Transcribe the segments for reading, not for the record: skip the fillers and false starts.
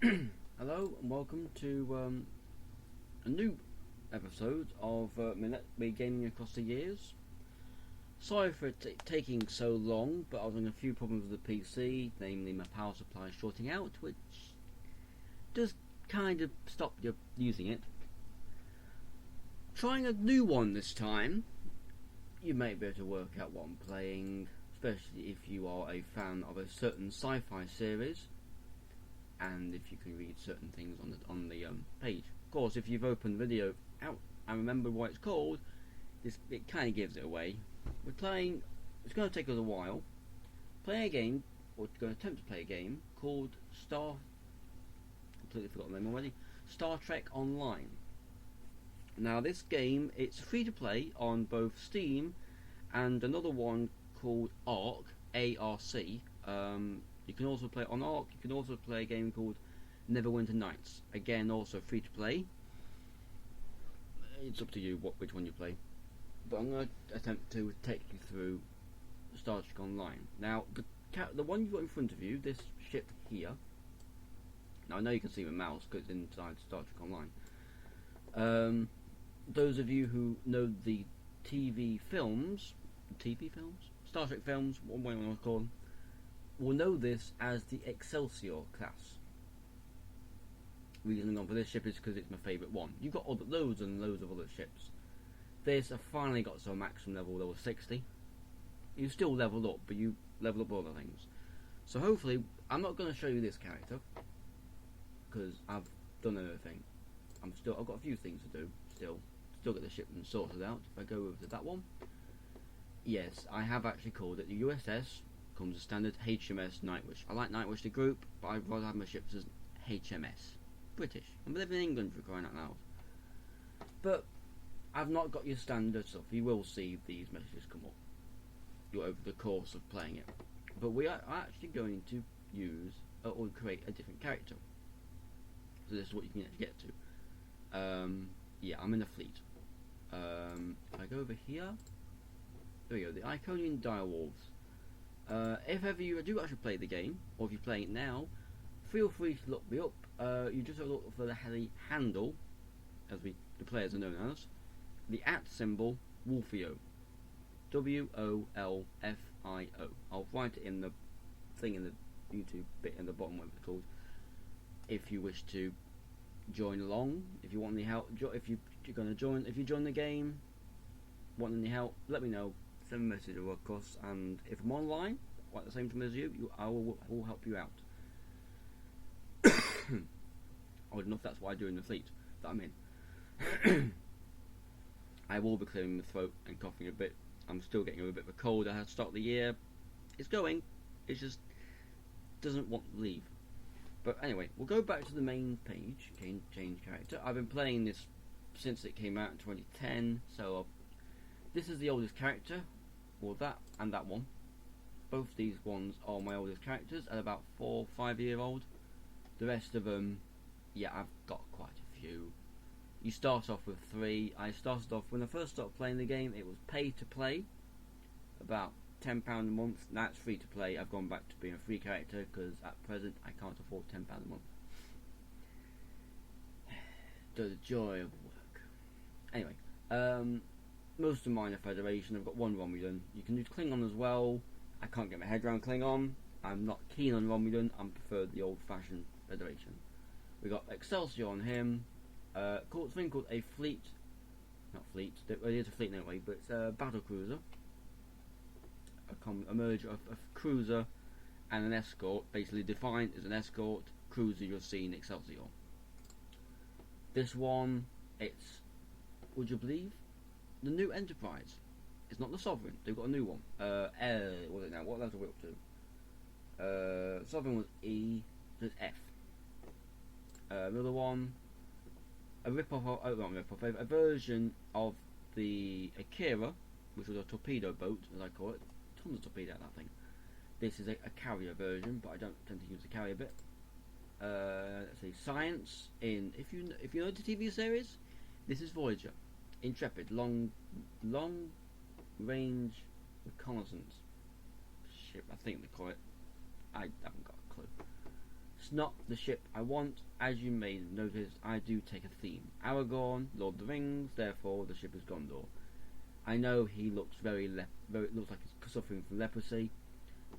Hello and welcome to a new episode of me gaming across the years. Sorry for it taking so long, but I was having a few problems with the PC, namely my power supply shorting out, which does kind of stop you using it. Trying a new one this time, you may be able to work out what I'm playing, especially if you are a fan of a certain sci-fi series. And if you can read certain things on the page. Of course, if you've opened the video out and remember what it's called, it kind of gives it away. We're playing. It's going to take us a while. Playing a game, or going to attempt to play a game called Completely forgotten the name already. Star Trek Online. Now, this game, it's free to play on both Steam and another one called ARC. A-R-C. You can also play it on ARC. You can also play a game called Neverwinter Nights. Again, also free to play. It's up to you which one you play. But I'm going to attempt to take you through Star Trek Online. Now, the one you've got in front of you, this ship here. Now, I know you can see the mouse because it's inside Star Trek Online. Those of you who know the TV films, Star Trek films, what do you want to call them, will know this as the Excelsior class. Reason I'm going for this ship is because it's my favourite one. You've got loads and loads of other ships. This, I finally got to a maximum level 60. You still level up, but you level up other things. So hopefully, I'm not going to show you this character because I've done everything. I've got a few things to do still. Still get the ship sorted out. If I go over to that one, yes, I have actually called it the USS. Comes a standard HMS Nightwish. I like Nightwish the group, but I'd rather have my ships as HMS. British. I'm living in England for crying out loud. But I've not got your standard stuff. You will see these messages come up over the course of playing it. But we are actually going to use or create a different character. So this is what you can actually get to. Yeah, I'm in the fleet. If I go over here, there we go. The Iconian Direwolves. If ever you do actually play the game, or if you're playing it now, feel free to look me up. You just have to look for the handle, as the players are known as, the @ Wolfio. WOLFIO. I'll write it in the thing in the YouTube bit in the bottom, whatever it's called. If you wish to join along, if you want any help, if you're going to join, if you join the game, want any help, let me know. Send a message or across, and if I'm online, at the same time as you, I will help you out. Odd enough, that's what I do in the fleet that I'm in. I will be clearing my throat and coughing a bit. I'm still getting a bit of a cold. I had to start the year. It's going. It just doesn't want to leave. But anyway, we'll go back to the main page. Change character. I've been playing this since it came out in 2010. So this is the oldest character. Or that and that one. Both these ones are my oldest characters at about 4 or 5 year old. The rest of them, yeah, I've got quite a few. You start off with 3. I started off, when I first started playing the game, it was pay to play. About £10 a month. Now it's free to play. I've gone back to being a free character because at present I can't afford £10 a month. The joy of work. Anyway, most of mine are Federation. I've got one Romulan. You can use Klingon as well. I can't get my head around Klingon. I'm not keen on Romulan. I prefer the old-fashioned Federation. We got Excelsior on him. Something called a fleet. Not fleet. It is a fleet anyway, but it's a battle cruiser. A merger of a cruiser and an escort. Basically defined as an escort cruiser. You'll see in Excelsior. This one, it's, would you believe, the new Enterprise. It's not the Sovereign. They've got a new one. What is it now? What level are we up to? Sovereign was E. There's F. Another one. A version of the Akira, which was a torpedo boat, as I call it. Tons of torpedo at that thing. This is a carrier version, but I don't tend to use the carrier bit. Let's see. Science in. If you know the TV series, this is Voyager. Intrepid, long range reconnaissance ship, I think they call it. I haven't got a clue. It's not the ship I want. As you may notice, I do take a theme. Aragorn, Lord of the Rings, therefore the ship is Gondor. I know he looks very looks like he's suffering from leprosy.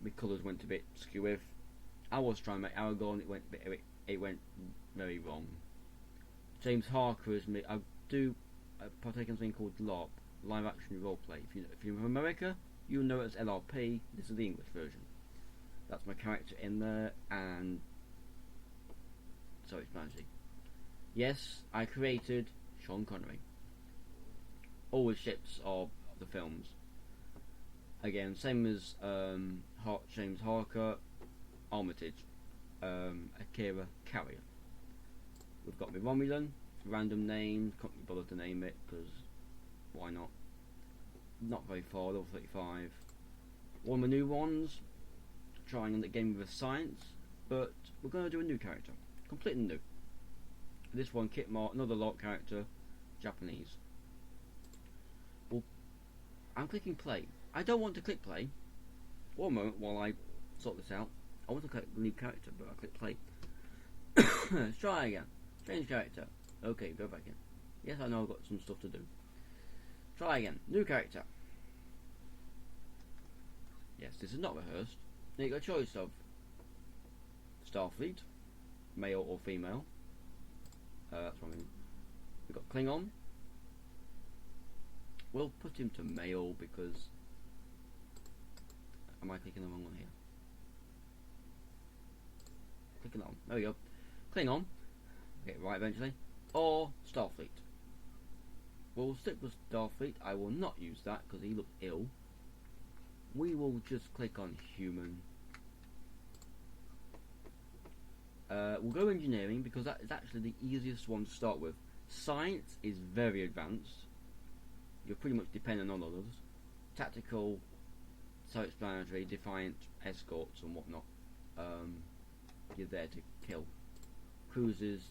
My colours went a bit skew. I was trying to make Aragorn, it went very wrong. James Harker is me. I do partake in something called LARP, live action roleplay. If you're from America, you'll know it as LRP. This is the English version. That's my character in there, and self-explanatory. Yes, I created Sean Connery. All the ships of the films. Again, same as James Harker, Armitage, Akira Carrier. We've got the Romulan, random name, can't be bothered to name it because why not? Not very far, level 35. One of the new ones, trying the game with science, but we're going to do a new character, completely new. This one, Kit Mart, another LARP character, Japanese. Well, I'm clicking play. I don't want to click play. One moment while I sort this out. I want to click new character, but I click play. Let's try again. Change character. Okay, go back in. Yes, I know I've got some stuff to do. Try again. New character. Yes, this is not rehearsed. Now you got a choice of Starfleet, male or female. That's what I mean. We've got Klingon. We'll put him to male because... Am I clicking the wrong one here? Clicking on. There we go. Klingon. Get it right eventually. Or Starfleet. We'll stick with Starfleet. I will not use that because he looks ill. We will just click on human. We'll go engineering because that is actually the easiest one to start with. Science is very advanced. You're pretty much dependent on others. Tactical, self-explanatory, defiant, escorts and whatnot. You're there to kill. Cruisers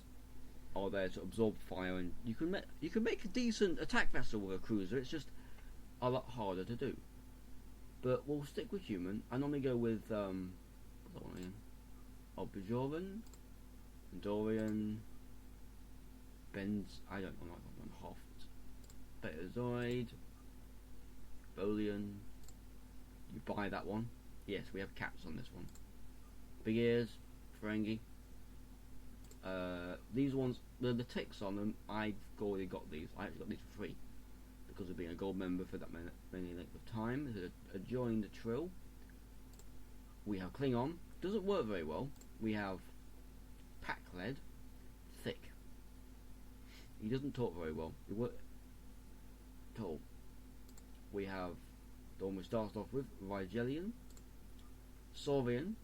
are there to absorb fire, and you can make a decent attack vessel with a cruiser. It's just a lot harder to do. But we'll stick with human. I normally go with Bajoran, Dorian, Benz. I don't know one. Hoft, Betazoid, Bolian. You buy that one. Yes, we have cats on this one. Big ears, Ferengi. These ones, the ticks on them, I've already got these. I actually got these for free because of being a gold member for that many length of time. There's a joined Trill. We have Klingon. Doesn't work very well. We have Pack-led, thick. He doesn't talk very well. He work tall. We have the one we started off with, Rigelian, Saurian.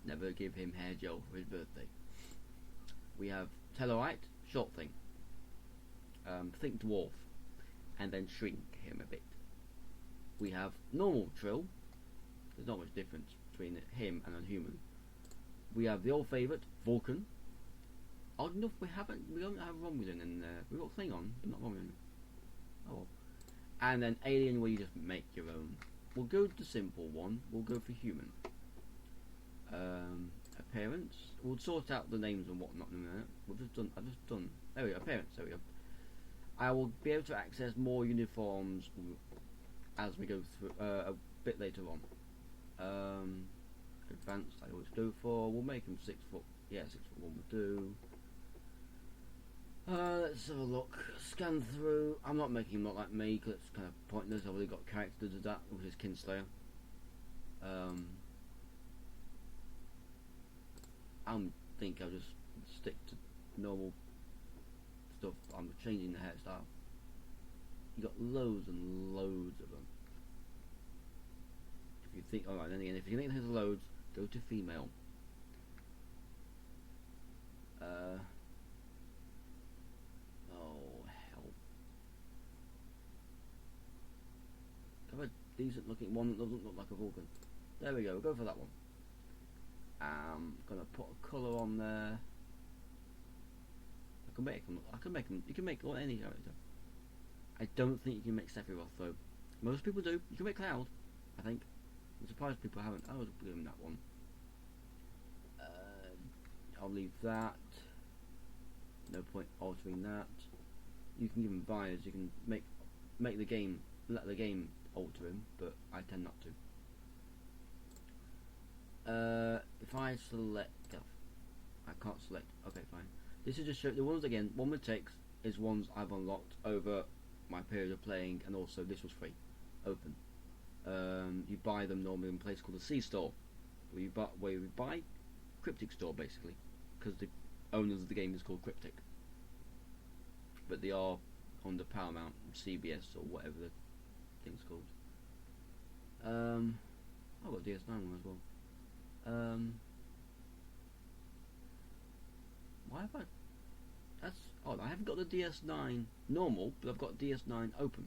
Never give him hair gel for his birthday. We have Tellarite, short thing. Think dwarf, and then shrink him a bit. We have normal Trill. There's not much difference between him and a human. We have the old favourite, Vulcan. Odd enough, we don't have Romulan in there. We've got Klingon, but not Romulan. Oh well. And then alien, where you just make your own. We'll go to the simple one. We'll go for human. Appearance. We'll sort out the names and whatnot in a minute. I've just done. There we go. Appearance. There we go. I will be able to access more uniforms as we go through a bit later on. Advanced. I always go for. We'll make him 6 foot. Yeah, 6'1" will do. Let's have a look. Scan through. I'm not making him look like me because it's kind of pointless. I've already got character to do that, which is Kinslayer. I think I'll just stick to normal stuff. I'm changing the hairstyle. You got loads and loads of them. If you think, alright, then again, if you think there's loads, go to female. Oh hell! Have a decent looking one that doesn't look like a Vulcan. There we go. Go for that one. Gonna put a colour on there. I can make them. You can make any character. I don't think you can make Sephiroth though. Most people do. You can make Cloud. I think. I'm surprised people haven't. I was doing that one. I'll leave that. No point altering that. You can give him buyers. You can make the game, let the game alter him, but I tend not to. If I select, I can't select. Okay, fine. This is just show the ones again. One with text is ones I've unlocked over my period of playing, and also this was free, open. You buy them normally in a place called the C Store, where you buy Cryptic Store basically, because the owners of the game is called Cryptic, but they are under Paramount, CBS, or whatever the thing's called. I've got DS9 one as well. Why have I? That's odd. I haven't got the DS9 normal, but I've got DS9 open.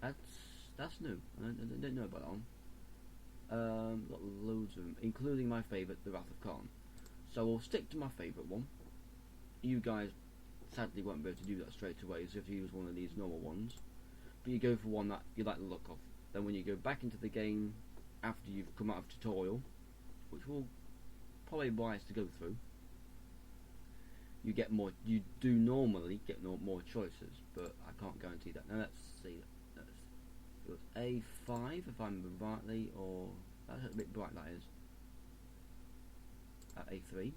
That's new. I didn't know about that one. Got loads of them, including my favourite, The Wrath of Khan. So we'll stick to my favourite one. You guys sadly won't be able to do that straight away, so if you use one of these normal ones, but you go for one that you like the look of. Then when you go back into the game after you've come out of tutorial, which will probably be wise to go through, you get more. You do normally get more choices, but I can't guarantee that. Now let's see. It was A5 if I remember rightly, or that's a bit bright. That is A3.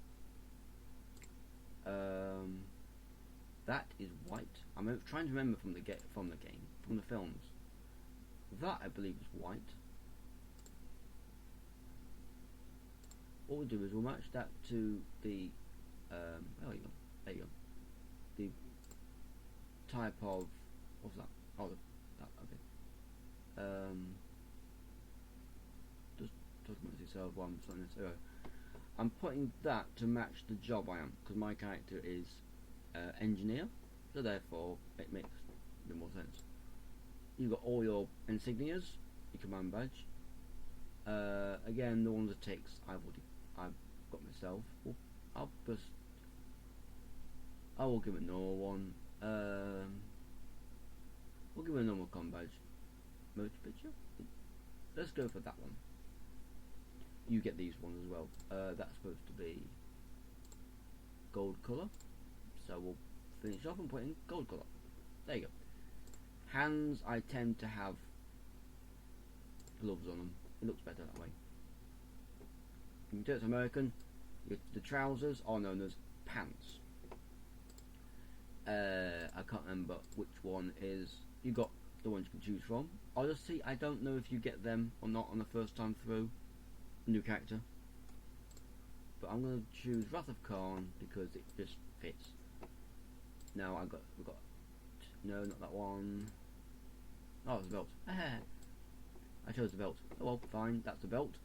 That is white. I'm trying to remember from the game, from the films. That I believe is white. What we'll do is we'll match that to the there you go. The type of what's that? Oh, that okay. Just talking about yourself while I'm starting this. I'm putting that to match the job I am, because my character is engineer, so therefore it makes a bit more sense. You've got all your insignias, your command badge. Again, the ones that takes I've got myself. I will give it a normal one. We'll give it a normal command badge. Motor picture. Let's go for that one. You get these ones as well. That's supposed to be gold colour, so we'll finish off and put in gold colour. There you go. Hands, I tend to have gloves on them. It looks better that way. You can do it's American. The trousers are known as pants. I can't remember which one is. You got the ones you can choose from. Honestly, I don't know if you get them or not on the first time through. New character, but I'm going to choose Wrath of Khan because it just fits. Now we've got no, not that one. Oh, it's the belt. I chose the belt. Oh well, fine, that's the belt.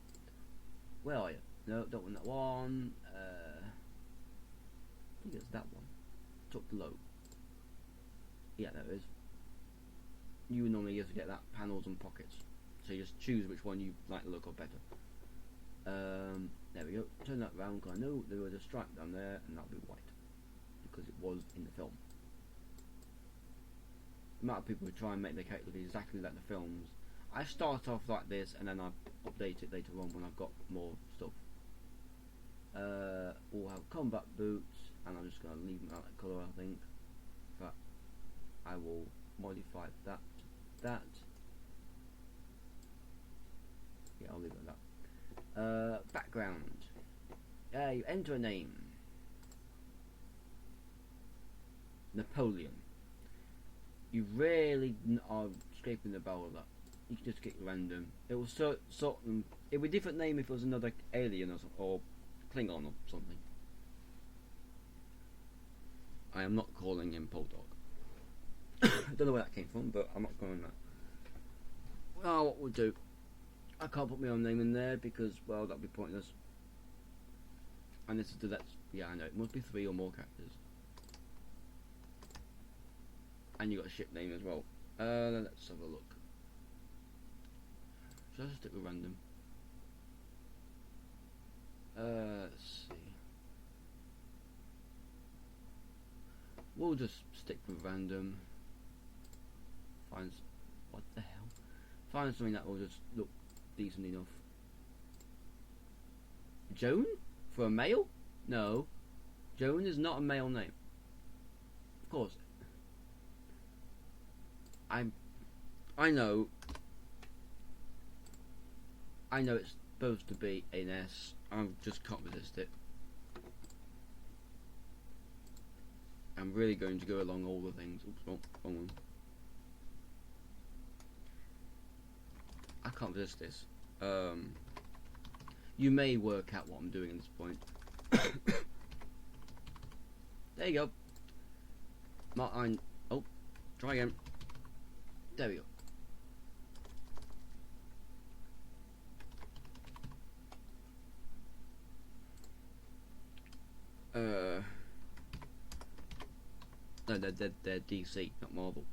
Where are you? No, don't want that one. I think it's that one. Tucked low. Yeah, there it is. You normally used to get that panels and pockets, so you just choose which one you like the look of better. There we go. Turn that round because I know there was a stripe down there, and that'll be white because it was in the film. The amount of people who try and make their character look exactly like the films. I start off like this, and then I update it later on when I've got more stuff. We'll have combat boots, and I'm just going to leave them out that colour, I think. But I will modify that to that. Yeah, I'll leave it like that. Background. You enter a name. Napoleon. You rarely are scraping the barrel of that. You can just get random. It will sort them. It would be a different name if it was another alien or Klingon or something. I am not calling him Poldark. I don't know where that came from, but I'm not calling that. Well, what we'll do. I can't put my own name in there because, well, that'd be pointless. And this is the yeah, I know, it must be 3 or more characters. And you got a ship name as well. Let's have a look. Should I just stick with random? Let's see. We'll just stick with random. What the hell? Find something that will just look decent enough. Joan? For a male? No, Joan is not a male name. Of course, I know it's supposed to be an S. I just can't resist it. I'm really going to go along all the things. Oops, wrong one. I can't resist this. You may work out what I'm doing at this point. There you go. Martin. Oh, try again. There we go. No, they're DC, not Marvel.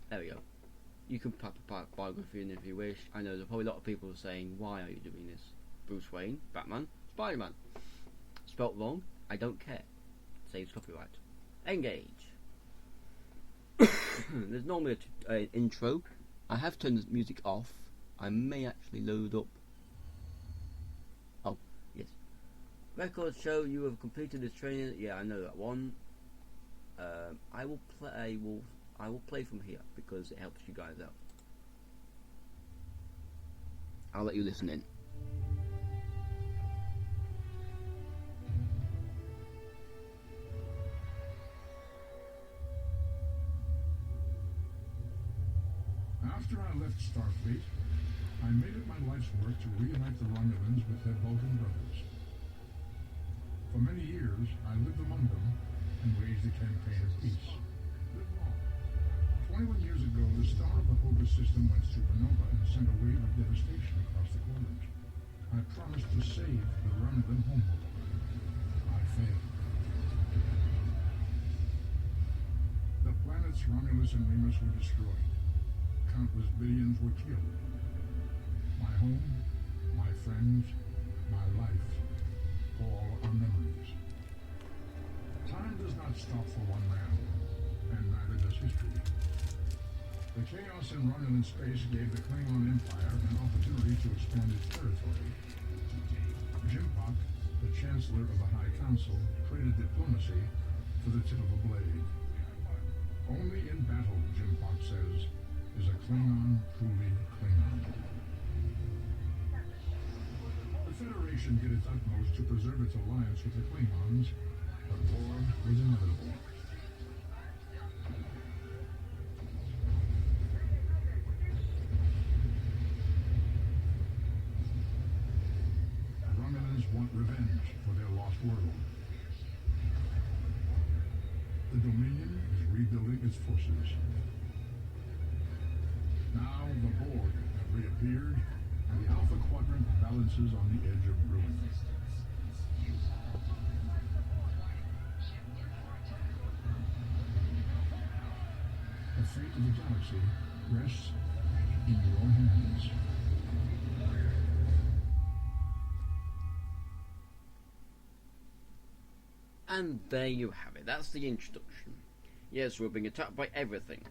There we go. You can pop a biography in if you wish. I know there's probably a lot of people saying, why are you doing this? Bruce Wayne, Batman, Spider-Man. Spelt wrong, I don't care. Saves copyright. Engage. There's normally an intro. I have turned the music off. I may actually load up. Oh, yes. Records show you have completed this training. Yeah, I know that one. I will play from here because it helps you guys out. I'll let you listen in. After I left Starfleet, I made it my life's work to reunite the Romulans with their Vulcan brothers. For many years, I lived among them and waged a campaign of peace. 21 years ago, the star of the Hobus system went supernova and sent a wave of devastation across the quadrant. I promised to save the Romulan homeworld. I failed. The planets Romulus and Remus were destroyed. Countless billions were killed. My home, my friends, my life, all are memories. Time does not stop for one man, and neither does history. The chaos in Romulan space gave the Klingon Empire an opportunity to expand its territory. Jimpak, the Chancellor of the High Council, traded diplomacy for the tip of a blade. Only in battle, Jimpak says, is a Klingon truly Klingon. The Federation did its utmost to preserve its alliance with the Klingons, but war was inevitable. Romulans want revenge for their lost world. The Dominion is rebuilding its forces. Now the Borg have reappeared, and the Alpha Quadrant balances on the edge of ruin. The fate of the galaxy rests in your hands. And there you have it. That's the introduction. Yes, we're being attacked by everything.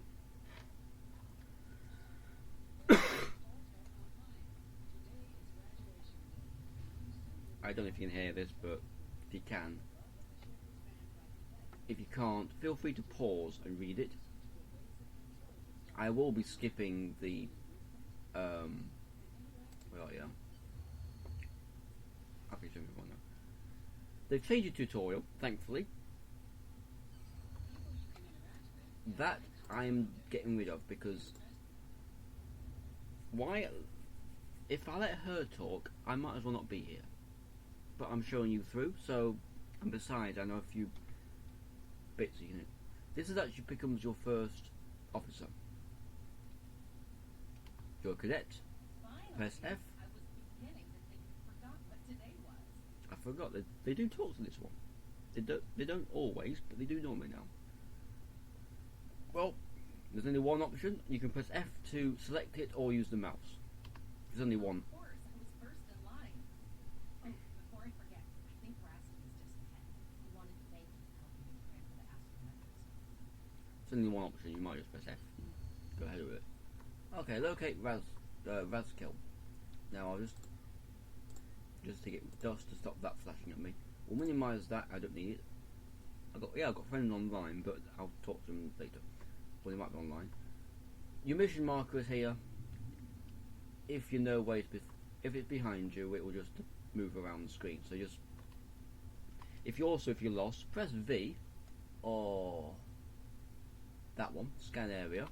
I don't know if you can hear this, but if you can. If you can't, feel free to pause and read it. I will be skipping the where are you? Okay, show me one now. They've changed the tutorial, thankfully. That I'm getting rid of because why? If I let her talk, I might as well not be here. But I'm showing you through, so, and besides, I know a few bits you can. This is actually becomes your first officer. You're a cadet. Press F. I was beginning to think you forgot what today was. I forgot that they do talk to this one. They don't always, but they do normally now. Well, there's only one option. You can press F to select it or use the mouse. There's only one. Of course, I was first in line. Oh, before I forget, I think Raskin is just ahead. He wanted to thank you for helping me prepare for the astrometrics. There's only one option. You might just press F. Go ahead with it. Okay, locate Razkill. Now I'll just to get dust to stop that flashing at me. We'll minimise that. I don't need it. I've got friends online, but I'll talk to them later. Well, they might be online. Your mission marker is here. If you know where if it's behind you, it will just move around the screen. So just if you're lost, press V or that one, scan area.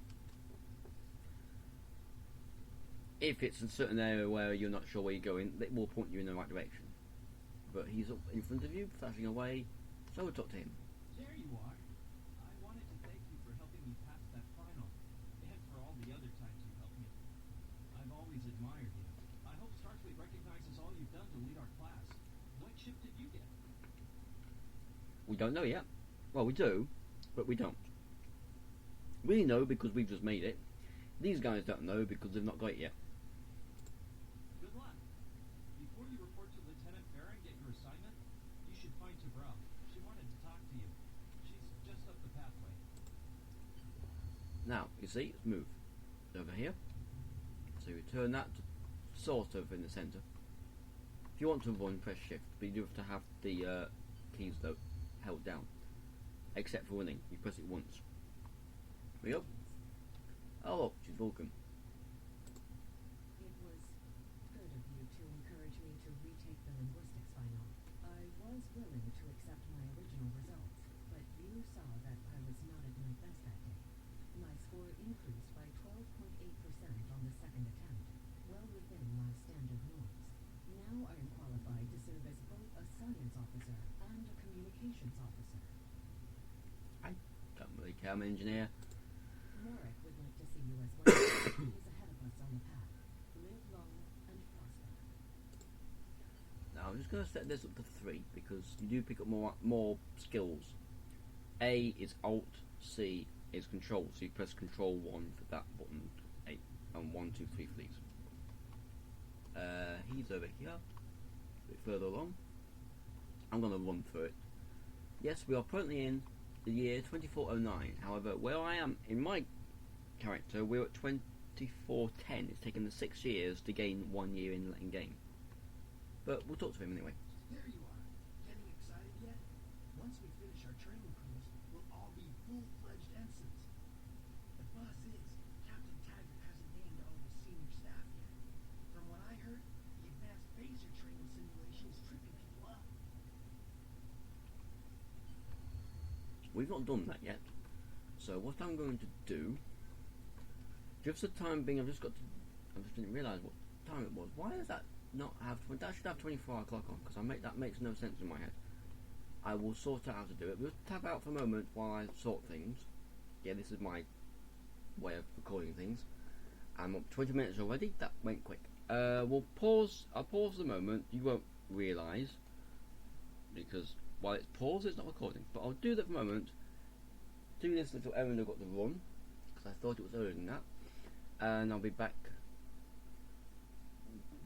If it's a certain area where you're not sure where you're going, it will point you in the right direction. But he's up in front of you, flashing away, so we'll talk to him. There you are. I wanted to thank you for helping me pass that final, and for all the other times you helped me. I've always admired you. I hope Starfleet recognizes all you've done to lead our class. What ship did you get? We don't know yet. Well, we do, but we don't. We know because we've just made it. These guys don't know because they've not got it yet. Good luck. Before you report to Lieutenant Farah and get your assignment, you should find Tabral. She wanted to talk to you. She's just up the pathway. Now, you see, it's moved over here. So you turn that to sort of in the centre. If you want to run, press shift, but you do have to have the keys though held down. Except for running, you press it once. There we go. Oh, look, she's Vulcan. It was good of you to encourage me to retake the linguistics final. I was willing to accept my original results, but you saw that I was not at my best that day. My score increased by 12.8% on the second attempt, well within my standard norms. Now I am qualified to serve as both a science officer and a communications officer. I don't really care, I'm an engineer. Morek would like to see you as well. He is ahead of us on the path. Live long and prosper. Now I'm just going to set this up to 3 because you do pick up more skills. A is Alt, C is Control, so you press Control 1 for that button, 8, and 1, 2, 3 for these. He's over here, a bit further along. I'm going to run through it. Yes, we are currently in the year 2409. However, where I am in my character, we're at 2410. It's taken us 6 years to gain 1 year in game. But we'll talk to him anyway. There you are. Getting excited yet? Once we finish our training cruise, we'll all be full-fledged ensigns. The boss is, Captain Taggart hasn't named all the senior staff yet. From what I heard, the advanced phaser training simulation is tripping people up. We've not done that yet. So what I'm going to do, just for the time being, I just didn't realise what time it was. Why does that not have? That should have 24 o'clock on, because that makes no sense in my head. I will sort out how to do it. We'll tap out for a moment while I sort things. Yeah, this is my way of recording things. I'm up 20 minutes already. That went quick. We'll pause. I'll pause the moment. You won't realise because while it's paused, it's not recording. But I'll do that for a moment. Do this little errand I've got to run because I thought it was earlier than that, and I'll be back.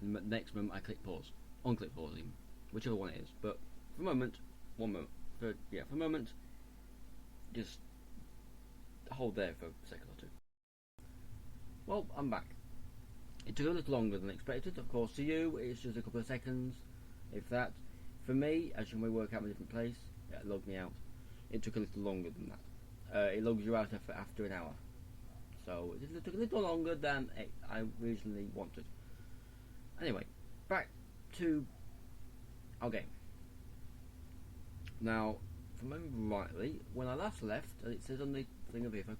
The next moment I click pause, unclick pause even, whichever one it is. But for a moment, for a moment, just hold there for a second or two. Well, I'm back. It took a little longer than expected. Of course, to you, it's just a couple of seconds, if that. For me, as you may work out in a different place, it logged me out. It took a little longer than that. It logs you out after an hour. So it took a little longer than I originally wanted. Anyway, back to our game. Now, if I remember rightly, when I last left, and it says on the thing over here, if I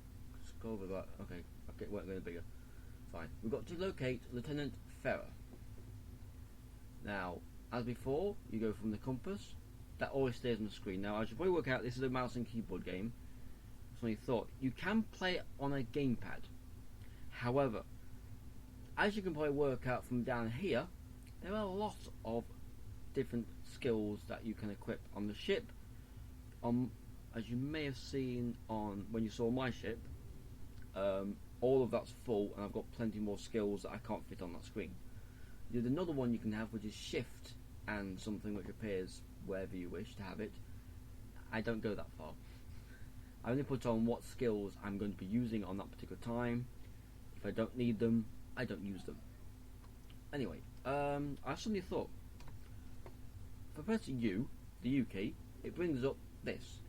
scroll over that, okay, it won't go bigger. Fine. We've got to locate Lieutenant Farah. Now, as before, you go from the compass. That always stays on the screen. Now, as you probably work out, this is a mouse and keyboard game. So you thought you can play it on a gamepad. However, as you can probably work out from down here, there are lots of different skills that you can equip on the ship. As you may have seen on when you saw my ship, all of that's full, and I've got plenty more skills that I can't fit on that screen. There's another one you can have, which is shift and something which appears wherever you wish to have it. I don't go that far. I only put on what skills I'm going to be using on that particular time. If I don't need them, I don't use them. Anyway, I suddenly thought, for pressing U, the U key, it brings up this.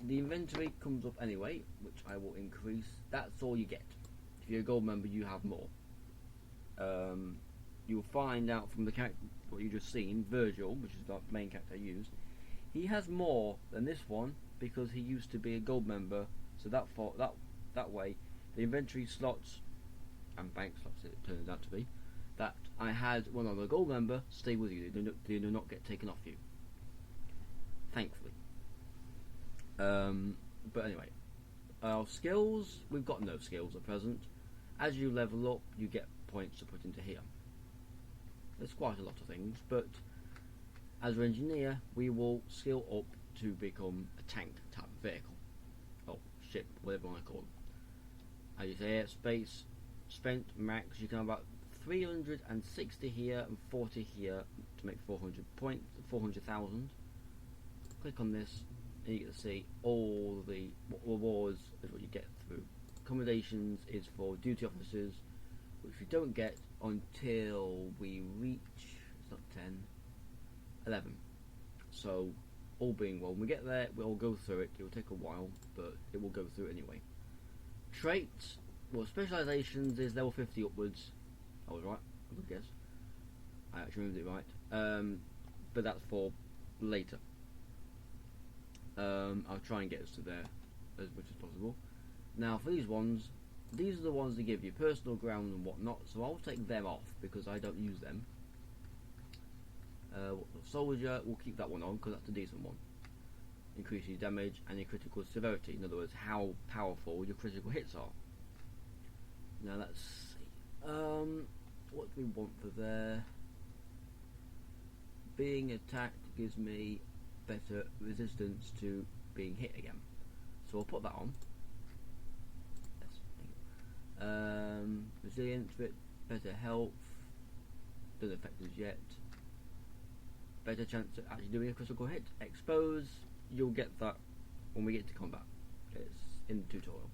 The inventory comes up anyway, which I will increase. That's all you get. If you're a gold member, you have more. You'll find out from the character, what you just seen, Virgil, which is the main character I used. He has more than this one because he used to be a gold member. So that way, the inventory slots and bank slots, it turns out to be, that I had when I'm a gold member stay with you. They do not get taken off you. Thankfully. But anyway, our skills, we've got no skills at present. As you level up, you get points to put into here. There's quite a lot of things, but as an engineer, we will skill up to become a tank type vehicle. Or ship, whatever you want to call it. As you say, space spent max, you can have about 360 here and 40 here to make 400,000. Click on this and you get to see all the rewards is what you get through. Accommodations is for duty officers, which we don't get until we reach, it's not 10, 11. So, all being well, when we get there, we'll go through it. It will take a while, but it will go through anyway. Traits, well, specializations is level 50 upwards. I was right, I would guess. I actually remembered it right. But that's for later. I'll try and get us to there as much as possible. Now, for these ones, these are the ones that give you personal ground and whatnot, so I'll take them off because I don't use them. Soldier, we'll keep that one on because that's a decent one. Increases damage and your critical severity, in other words, how powerful your critical hits are. Now let's see. What do we want for there? Being attacked gives me better resistance to being hit again. So I'll put that on. Resilience, better health, doesn't affect us yet. Better chance of actually doing a critical hit. Expose, you'll get that when we get to combat. It's in the tutorial.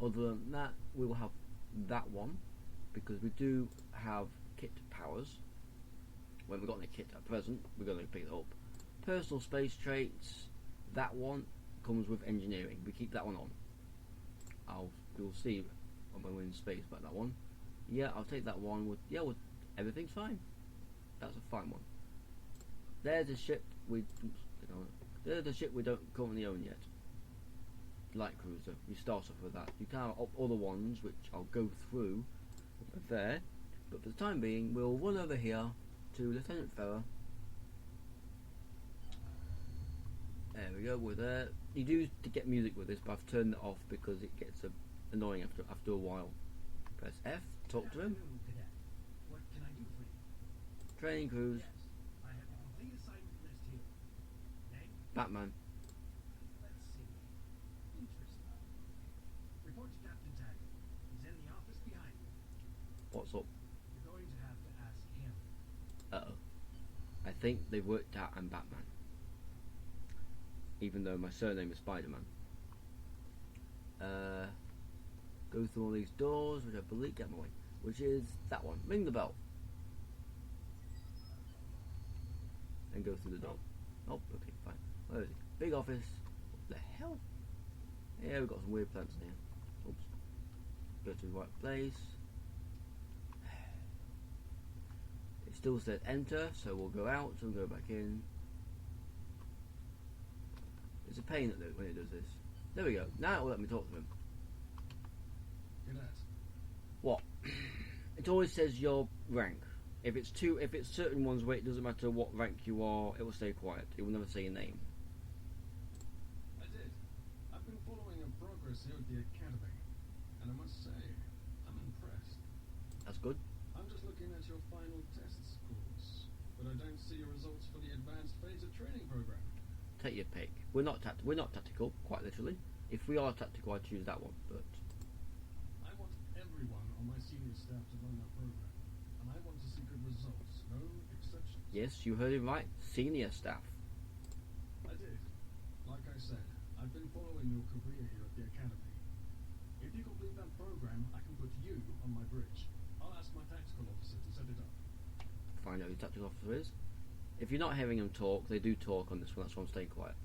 Other than that, we will have that one because we do have kit powers. When we've got the kit at present, we're going to pick it up. Personal space traits, that one comes with engineering. We keep that one on. You'll see when we're in space about that one. Yeah, I'll take that one. Everything's fine. That's a fine one. There's a ship we don't currently own yet. Light cruiser. We start off with that. You can have other ones which I'll go through there, but for the time being, we'll run over here to Lieutenant Ferrer. There we go. We're there. You do to get music with this, but I've turned it off because it gets annoying after a while. Press F. Talk to him. Afternoon, Cadet. What can I do for you? Training crews. Yes, I have a complete assignment list here. Name? Batman. Let's see. Interesting. Report to Captain Taggart. He's in the office behind you. What's up? You're going to have to ask him. Uh-oh. I think they've worked out I'm Batman. Even though my surname is Spider-Man. Go through all these doors, which I believe get my way. Which is that one. Ring the bell. And go through the door. Oh, okay, fine. Where is it? Big office. What the hell? Yeah, we've got some weird plants in here. Oops. Go to the right place. It still says enter, so we'll go out, so we'll go back in. It's a pain when it does this. There we go. Now it will let me talk to him. Cadet. What? It always says your rank. If it's certain ones where it doesn't matter what rank you are, it will stay quiet. It will never say your name. I did. I've been following your progress here at the academy, and I must say, I'm impressed. That's good. I'm just looking at your final test scores, but I don't see your results for the advanced phaser training program. Take your pick. We're not tactical, quite literally. If we are tactical, I choose that one. But I want everyone on my senior staff to run that program, and I want to see good results, no exceptions. yes, you heard it right. Senior staff. I did. Like I said, I've been following your career here at the academy. If you complete that program, I can put you on my bridge. I'll ask my tactical officer to set it up. find out who the tactical officer is. If you're not hearing them talk, they do talk on this one, that's why I'm staying quiet.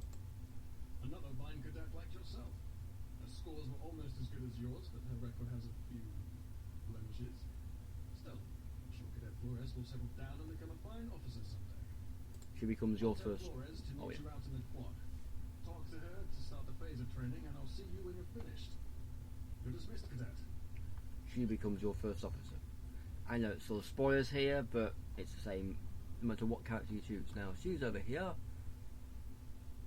Another Vine cadet like yourself. Her scores were almost as good as yours, but her record has a few blemishes. Still, I'm sure Cadet Flores will settle down and become a fine officer someday. She becomes your I'll tell first. Flores to Oh, meet yeah. you out in the quad. Talk to her to start the phaser training, and I'll see you when you're finished. You're dismissed, Cadet. She becomes your first officer. I know it's sort of spoilers here, but it's the same no matter what character you choose. Now, she's over here.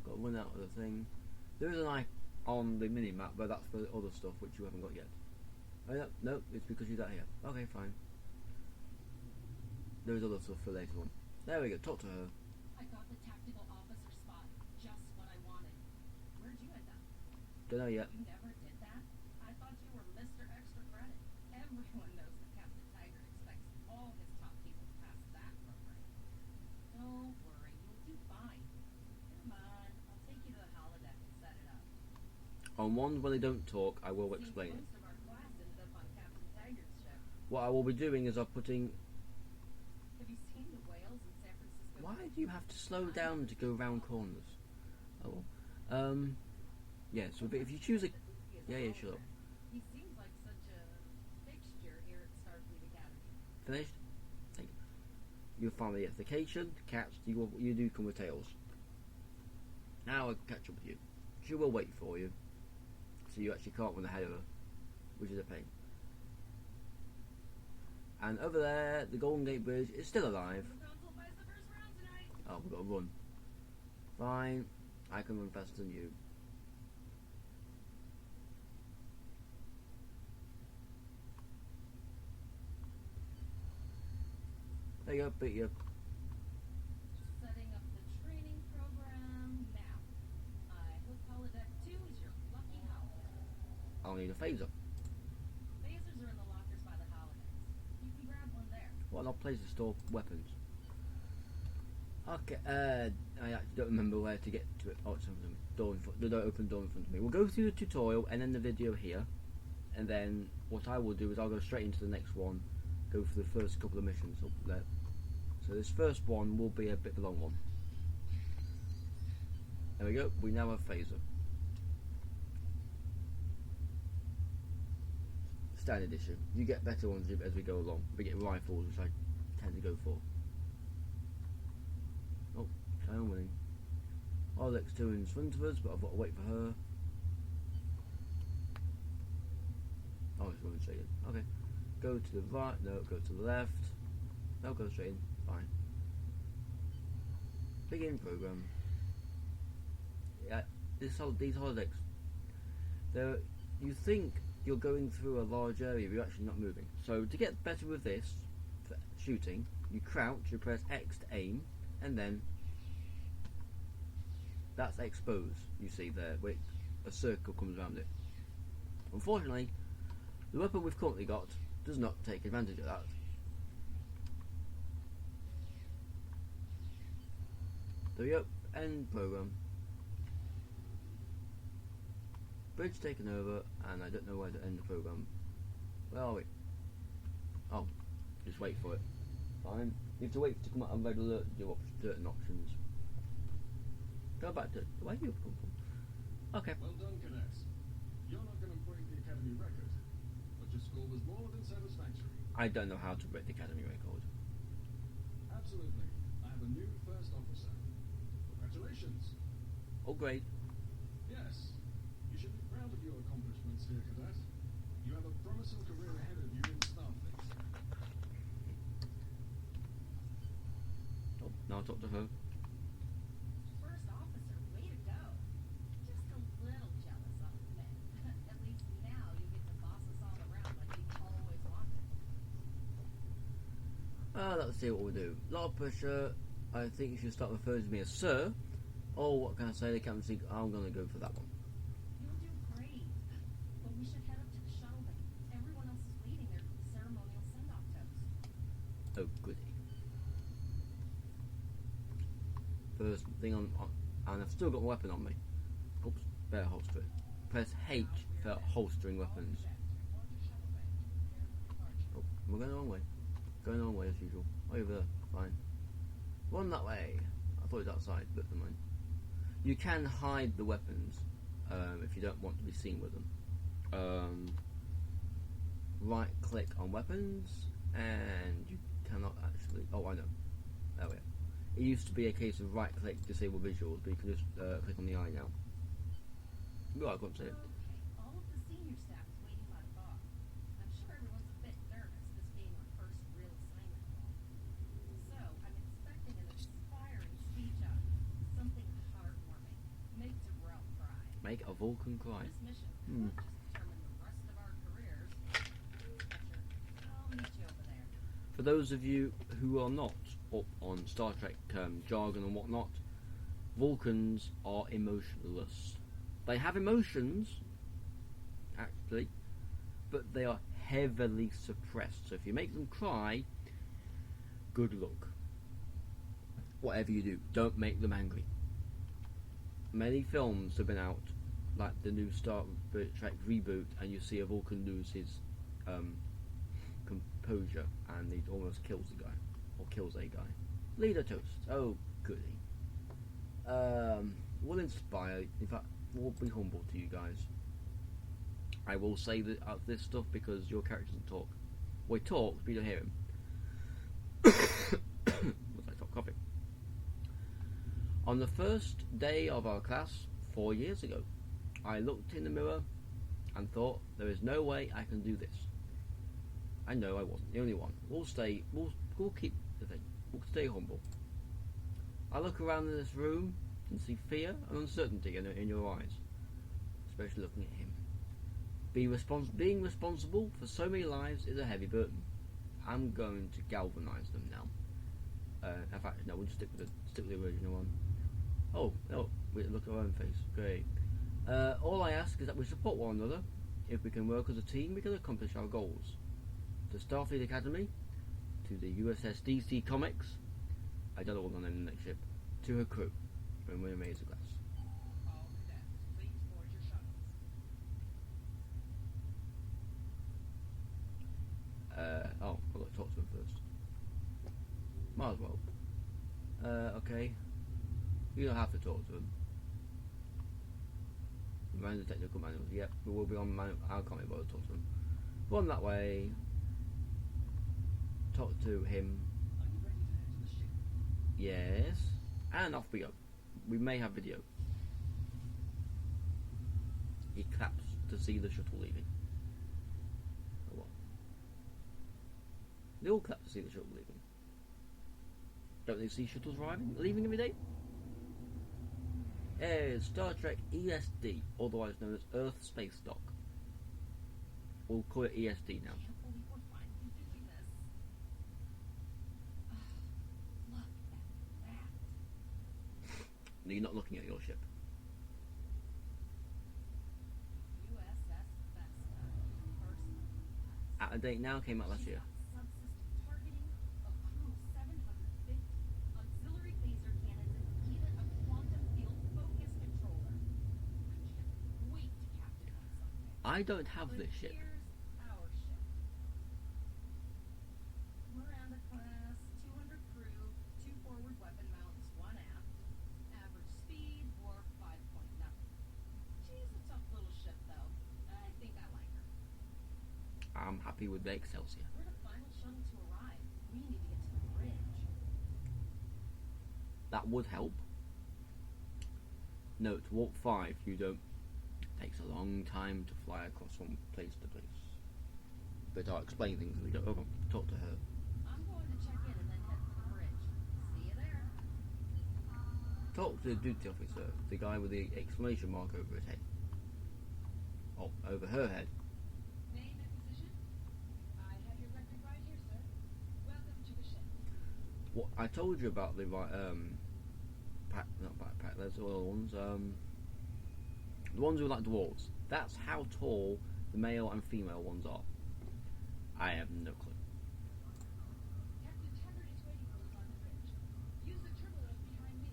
Got to run out of the thing. There is an eye on the mini map, but that's for the other stuff which you haven't got yet. Oh, no, it's because she's out here. Okay, fine. There's other stuff for later on. There we go, talk to her. I got the tactical officer spot. Just what I wanted. Where'd you end up? Don't know yet. You never did that? I thought you were Mr. Extra Credit. Everyone knows that Captain Tiger expects all his top people to pass that program. Don't worry, you'll do fine. Come on, I'll take you to the holodeck and set it up. On one, when they don't talk, I will Seems explain it. most of our class ended up on Captain Tiger's ship. What I will be doing is I'm putting... Have you seen the whales in San Francisco? Why do you have to slow down to go round corners? Oh, yeah, so if you choose a... Yeah, shut up. He seems like such a fixture here at Starfleet Academy. Finished? Thank you. You'll find the vacation, cats, you do come with tails. Now I'll catch up with you. She will wait for you. So you actually can't run ahead of her, which is a pain. And over there, the Golden Gate Bridge is still alive. The console buys the first round tonight. Oh, we've got to run. Fine, I can run faster than you. There you go, beat you. Setting up the training program now. I hope holodeck 2 is your lucky holodeck. I'll need a phaser. Phasers are in the lockers by the holodecks. You can grab one there. What an odd place to store weapons. Okay, I actually don't remember where to get to it. Oh, it's something. The door open door in front of me. We'll go through the tutorial and then the video here. And then what I will do is I'll go straight into the next one. Go for the first couple of missions up there. So this first one will be a bit of a long one. There we go, we now have phaser. Standard issue. You get better ones as we go along. We get rifles, which I tend to go for. Oh, carry on winning. Alex 2 in front of us, but I've got to wait for her. Oh, it's going straight in. Okay. Go to the right, no, go to the left. No, go straight in. Fine. Begin program. Yeah, these holodecks. You think you're going through a large area, but you're actually not moving. So to get better with this, for shooting, you crouch, you press X to aim, and then that's expose. You see there, wait, a circle comes around it. Unfortunately, the weapon we've currently got does not take advantage of that. There we go, end program. Bridge taken over, and I don't know where to end the program. Where are we? Oh, just wait for it. Fine. You have to wait to come out of red alert to do certain options. Go back to where you come from. Okay. Well done, cadets. You're not going to break the academy record, but your score was more than satisfactory. I don't know how to break the academy record. Absolutely. I have a new first officer. Congratulations. Oh, great. Yes. You should be proud of your accomplishments here, cadet. You have a promising career ahead of you in Starfleet. Oh, now I'll talk to her. First officer, way to go. Just a little jealous, I'll admit. At least now you get to boss us all around like you always wanted. Let's see what we'll do. A lot of pressure. I think you should start referring to me as Sir. Or what can I say? The captain think I'm going to go for that one. You'll do great. But we should head up to the shuttle bay. Everyone else is waiting there for the ceremonial send-off toast. Oh, goody. First thing on, and I've still got my weapon on me. Oops, better holster it. Press H for holstering weapons. Oh, we're going the wrong way. Going on way as usual. Over there. Fine. Run that way. I thought it was outside, but never mind. You can hide the weapons if you don't want to be seen with them. Right click on weapons, and you cannot actually. Oh, I know. There we are. It used to be a case of right click disable visuals, but you can just click on the eye now. Well, I couldn't see it. Okay, all of the senior staff is waiting by the bar. I'm sure everyone's a bit nervous, this being our first real assignment and all. So, I'm expecting an inspiring speech out of you. Something heartwarming. Make Devrel cry. Make a Vulcan cry. This mission could just determine the rest of our careers. I'll meet you over there. For those of you who are not up on Star Trek jargon and whatnot, Vulcans are emotionless. They have emotions, actually, but they are heavily suppressed. So if you make them cry, good luck. Whatever you do, don't make them angry. Many films have been out, like the new Star Trek reboot, and you see a Vulcan lose his composure, and he almost kills the guy, or kills a guy. Leader toast. Oh, goody. Will inspire. In fact, will be humble to you guys. I will say this stuff because your character doesn't talk. Well, he talks, but you don't hear him. Was I talk coffee? On the first day of our class 4 years ago, I looked in the mirror and thought, there is no way I can do this. I know I wasn't the only one. We'll keep the thing. We'll stay humble. I look around in this room and see fear and uncertainty in your eyes, especially looking at him. Being responsible for so many lives is a heavy burden. I'm going to galvanise them now. In fact, no, we'll just stick with the original one. Oh, we look at our own face. Great. All I ask is that we support one another. If we can work as a team, we can accomplish our goals. To Starfleet Academy, to the USS DC Comics, I don't know what the name of the next ship, to her crew, when we raise a glass. All cadets, please board your shuttles. I've got to talk to him first. Might as well. Okay. You don't have to talk to him. Run the technical manuals. Yep, we will be on manual. I can't be bothered to talk to him. Run that way. Talk to him. Are you ready to head to the ship? Yes. And off we go. We may have video. He claps to see the shuttle leaving. Or what? They all clap to see the shuttle leaving. Don't they see shuttles leaving every day? Star Trek ESD, otherwise known as Earth Space Dock. We'll call it ESD now. I can't believe we're finally doing this. Look at that. You're not looking at your ship. USS Vesta. First Out of date now, came out last year. Subsystem targeting, a crew of 750, auxiliary phaser cannons, and even a quantum field focus controller. I can't wait to captain one someday. I don't have But this ship. here's our ship. Miranda class, 200 crew, 2 forward weapon mounts, 1 aft. Average speed, warp 5.0. She's a tough little ship, though. I think I like her. I'm happy with the Excelsior. We're the final shuttle to arrive. We need to get to the bridge. That would help. Note, warp 5, you don't. Takes a long time to fly across from place to place. But I'll explain things as we go over. Talk to her. I'm going to check in and then head for the bridge. See you there. Talk to the duty officer, the guy with the exclamation mark over his head. Oh, over her head. Name and position? I have your record right here, sir. Welcome to the ship. What I told you about the not backpack, there's all the ones, the ones who are like dwarves. That's how tall the male and female ones are. I have no clue. Captain Taggart is waiting for us on the bridge. Use the turbo lift behind me.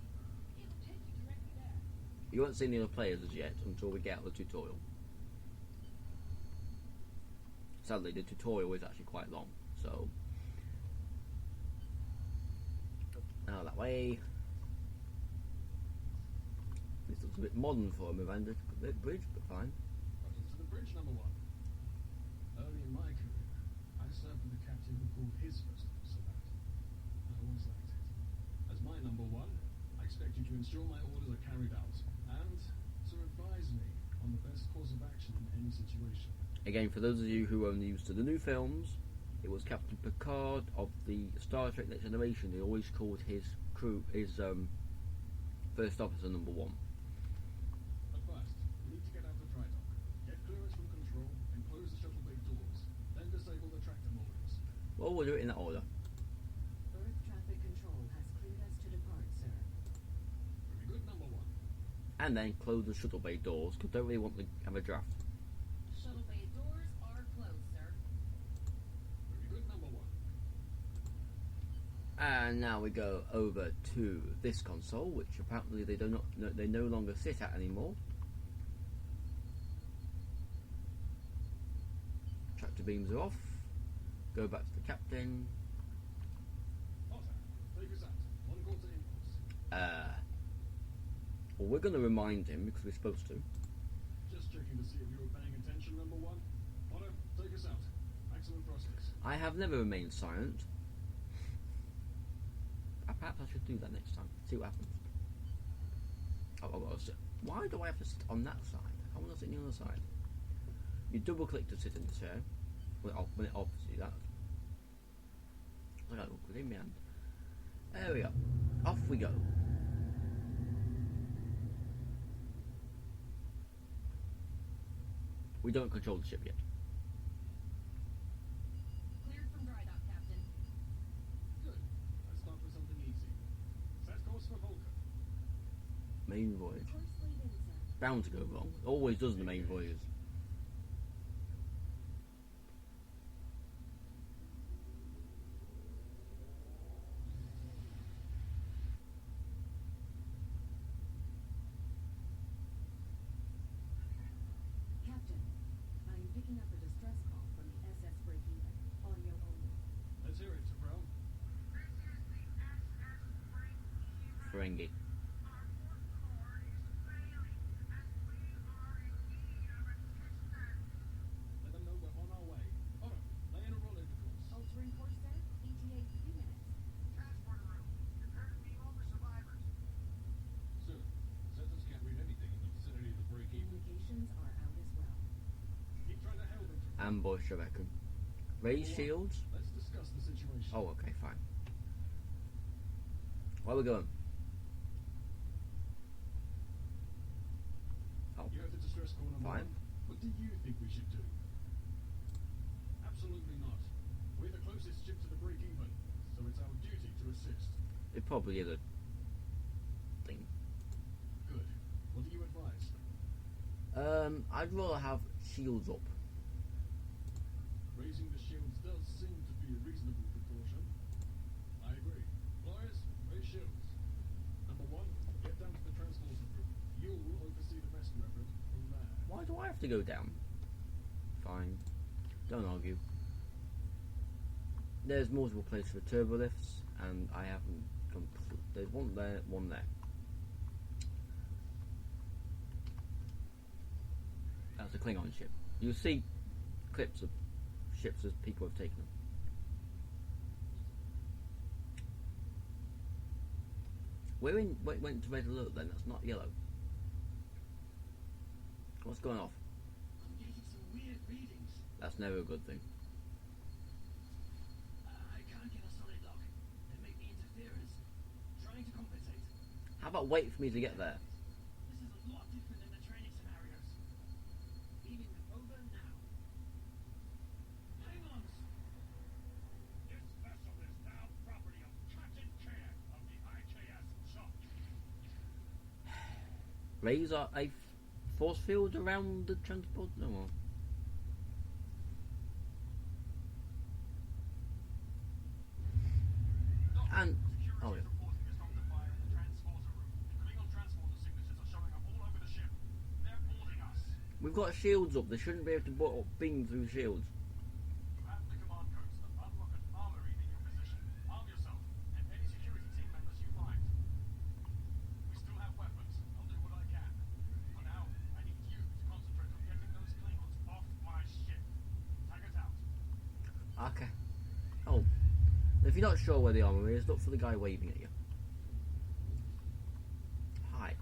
It'll take you directly there. You won't see any other players as yet until we get out of the tutorial. Sadly, the tutorial is actually quite long, so Out that way. This looks a bit modern for a Miranda bridge, but fine. Welcome to the bridge, number one. Early in my career, I served with a captain who called his first officer that. I always liked it. As my number one, I expect you to ensure my orders are carried out, and to advise me on the best course of action in any situation. Again, for those of you who are only used to the new films, it was Captain Picard of the Star Trek Next Generation. They always called his crew, his first officer, number one. But first, we need to get out of dry dock, get clearance from control, and close the shuttle bay doors, then disable the tractor moorings. Well, we'll do it in that order. Earth traffic control has cleared us to depart, sir. Very good, number one. And then close the shuttle bay doors, because I don't really want to have a draft. Shuttle bay doors are closed, sir. Very good, number one. And now we go over to this console, which apparently they no longer sit at anymore. Tractor beams are off. Go back to the captain. Potter, take us out. 1/4 impulse. Well, we're going to remind him because we're supposed to. Just checking to see if you were paying attention, number one. Potter, take us out. Maximum thrusters. I have never remained silent. Perhaps I should do that next time. See what happens. Why do I have to sit on that side? I want to sit on the other side. You double click to sit in the chair. When it obviously that. I got awkward in my hand. There we go. Off we go. We don't control the ship yet. Cleared from dry dock, Captain. Good. Let's start with something easy. Set course for Vulcan. Main voyage. Course lead in, sir. Bound to go wrong. Always does in the main voyages. Captain, I'm picking up a distress call from the SS Breakeven. Audio only. Let's hear it, Tyrell. Ferengi. Let them know we're on our way. Potter, lay in a rendezvous course. Altering course, sir. ETA 3 minutes. Sir, sensors can't read anything in the vicinity of the break-even. Communications are out as well. Keep trying to help them. Ambush, I reckon. Raise shields? Let's discuss the situation. Oh, okay, fine. Where are we going? Oh, You have the distress call number Fine. one. What do you think we should do? Absolutely not. We're the closest ship to the break-even, so it's our duty to assist. it probably is a thing. Good. What do you advise? I'd rather have shields up. Raising the shields does seem to be a reasonable precaution. I agree. Lawyers, raise shields. Number one, get down to the transporter room. You'll oversee the rescue effort from there. Why do I have to go down? Fine. Don't argue. There's multiple places for turbo lifts, and I haven't there's one there, one there. That's a Klingon ship. You'll see clips of ships as people have taken them. Went to red alert then, that's not yellow. What's going off? I'm getting some weird readings. That's never a good thing. I can't get a solid lock. There may be interference. Trying to compensate. How about wait for me to get there? This is a lot different than the training scenarios. Beaming over now. Hang on. This vessel is now property of Captain Care of the IKS Shock. Raise a force field around the transport? No. And oh yeah. Reporting a strong fire in the transporter room. Klingon transporter signatures are showing up all over the ship. They're boarding us. We've got shields up. They shouldn't be able to beam through shields. You have the command codes that unlock an armory in your position. Arm yourself, and any security team members you Okay. Oh, if you're not sure where the armor is, look for the guy waving at you. Hi.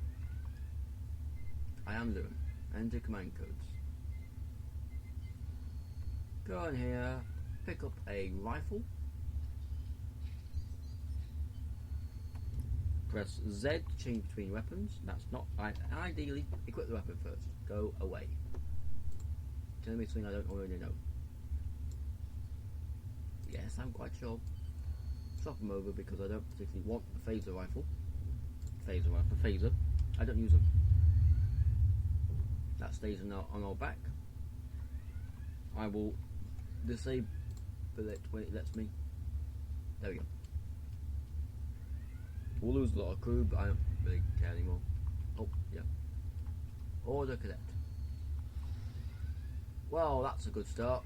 I am Loon. Enter command codes. Go in here, pick up a rifle. Press Z to change between weapons. That's not. Ideally, equip the weapon first. Go away. Tell me something I don't already know. Yes, I'm quite sure. Swap them over because I don't particularly want the phaser rifle. Phaser. I don't use them. That stays on our back. I will disable it when it lets me. There we go. We'll lose a lot of crew, but I don't really care anymore. Oh, yeah. Order cadet. Well, that's a good start.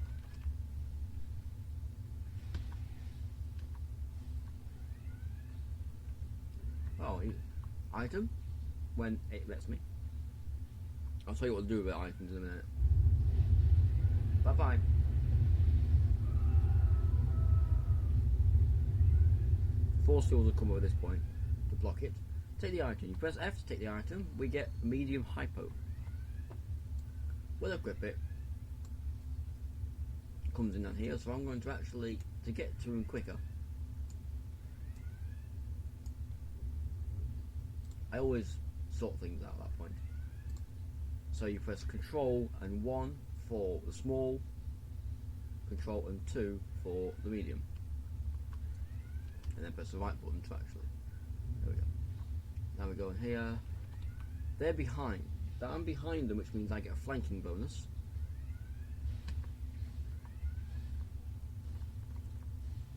Oh, item when it lets me. I'll tell you what to do with items in a minute. Bye bye. Force fields will come over this point to block it. Take the item. You press F to take the item. We get medium hypo. We'll equip it. Comes in down here, so I'm going to actually to get to him quicker. I always sort things out at that point. So you press Control and 1 for the small, Control and 2 for the medium, and then press the right button to actually. There we go. Now we go in here. They're behind. I'm behind them, which means I get a flanking bonus.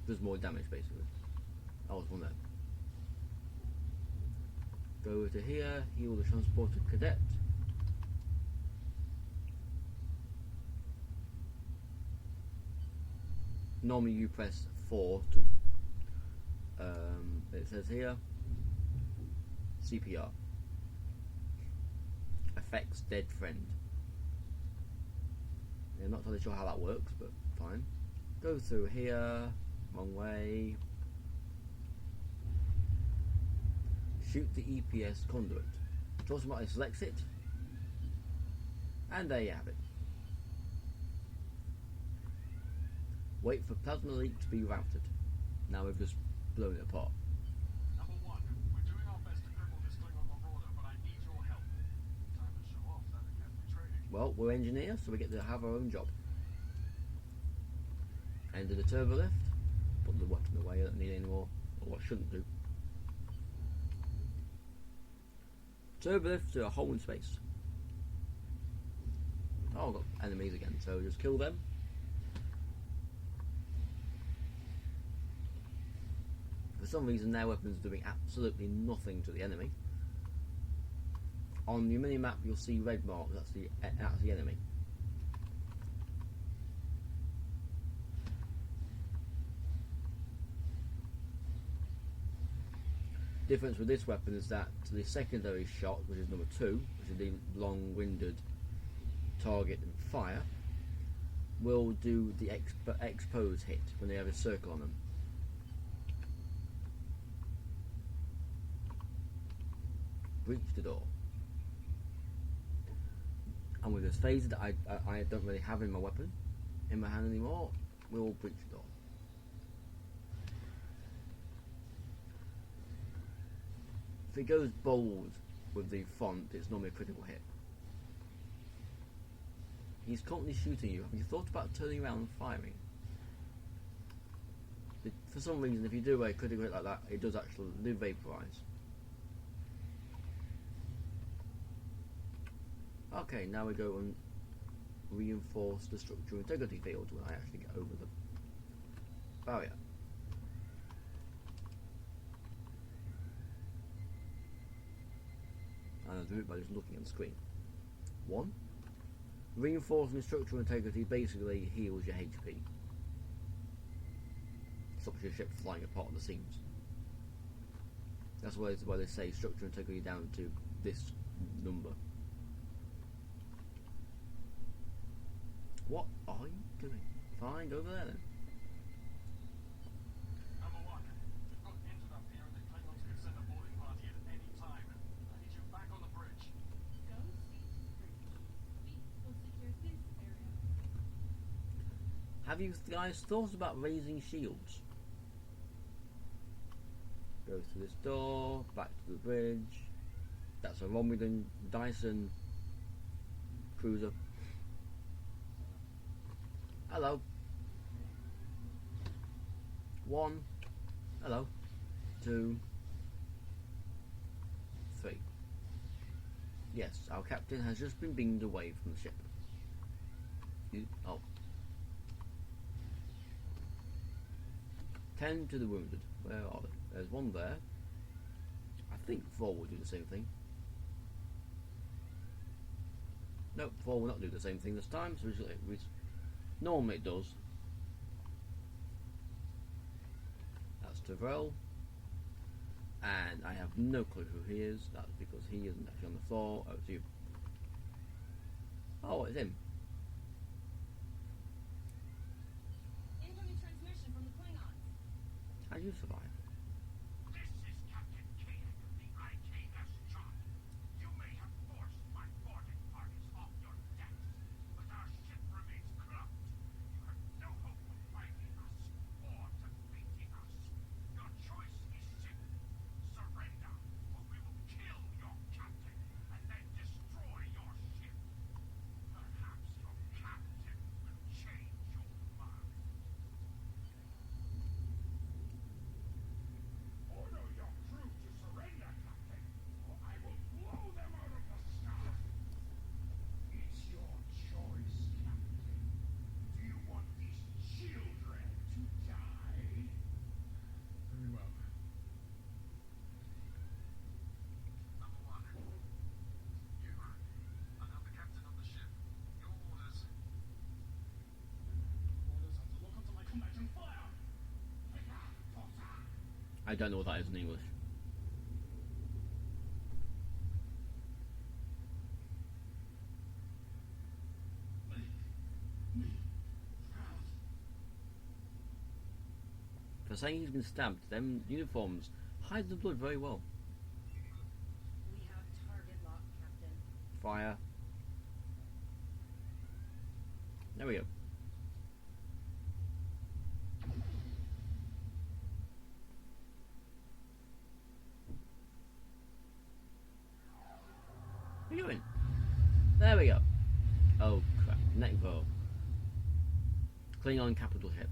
Does more damage basically. I was one there. Go over to here, heal the transporter cadet. Normally you press 4 to it says here CPR. Affects dead friend. I'm not totally sure how that works, but fine. Go through here, wrong way. Shoot the EPS conduit. Automatically selects it, and there you have it. Wait for plasma leak to be routed. Now we've just blown it apart. Number 1, we're doing our best to cripple this thing on the border, but I need your help. Time to show off that academy training. Well, we're engineers, so we get to have our own job. Enter the turbo lift. Put the weapon away. I don't need any more, or I shouldn't do. Turbo lift to a hole in space. Oh, I've got enemies again, so just kill them. For some reason their weapons are doing absolutely nothing to the enemy. On your mini-map you'll see red marks, that's the enemy. Difference with this weapon is that the secondary shot, which is number 2, which is the long-winded target and fire, will do the expose hit when they have a circle on them. Breach the door. And with this phaser that I don't really have in my weapon, in my hand anymore, we'll breach the door. If it goes bold with the font, it's normally a critical hit. He's constantly shooting you. Have you thought about turning around and firing? For some reason, if you do a critical hit like that, it does actually vaporize. Okay, now we go and reinforce the structural integrity field when I actually get over the barrier. And I'll do it by just looking at the screen. 1. Reinforcing the structural integrity basically heals your HP. Stops your ship flying apart at the seams. That's why they say structural integrity down to this number. What are you doing? Fine, go over there then. Have you guys thought about raising shields? Go through this door, back to the bridge. That's a Romulan Dyson cruiser. Hello. 1. Hello. 2. 3. Yes, our captain has just been beamed away from the ship. Oh. 10 to the wounded. Where are they? There's one there. I think 4 will do the same thing. Nope, 4 will not do the same thing this time. So normally it does. That's Tyrell. And I have no clue who he is. That's because he isn't actually on the floor. Oh, it's you. Oh, it's him. Incoming transmission from the Klingons. How'd you survive? This is Captain Kane of the IKS John. You may have forced my boarding parties off your decks, but our ship remains corrupt. You have no hope of finding us or defeating us. Your choice is simple. Surrender, or we will kill your captain and then destroy your ship. Perhaps your captain will change your mind. Order your crew to surrender, Captain, or I will blow them out of the sky. It's your choice, Captain. Do you want these children to die? Very well. Number 1. You are now the captain of the ship. Your orders. Orders are to lock onto my combat and fire! I don't know what that is in English. For saying he's been stabbed, them uniforms hide the blood very well. We have target lock, Captain. Fire. There we go. What are you doing? There we go. Oh crap. Nekvo. Klingon capital ship.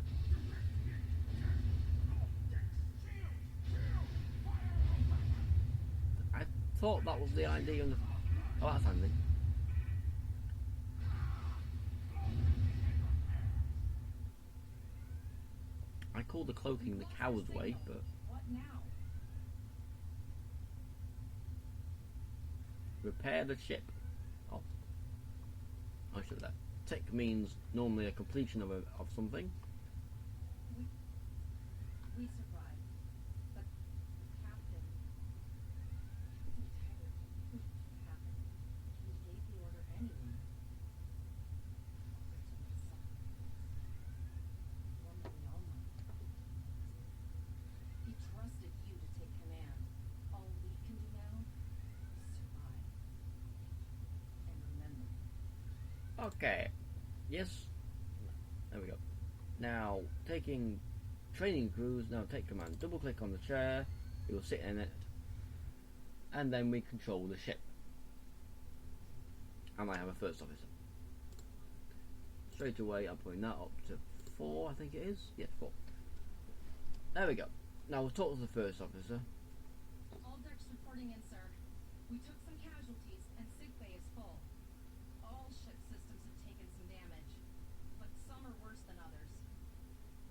I thought that was the ID on the... Oh, that's handy. I call the cloaking the coward's way, but... What now? Repair the ship. Oh. I should have that. Tick means normally a completion of something. We survived. But Captain, it's tired. What happened? He gave the order anyway. Ultimate sacrifice. One that we all know. He trusted you to take command. All we can do now is survive. And remember. Okay. Yes. There we go. Now, taking training crews. Now take command. Double click on the chair. You will sit in it. And then we control the ship. And I have a first officer. Straight away, I'm putting that up to 4, I think it is. Yes, 4. There we go. Now we'll talk to the first officer. All decks reporting in, sir. We took some casualties, and sickbay is full. All ship systems have taken some damage, but some are worse than others.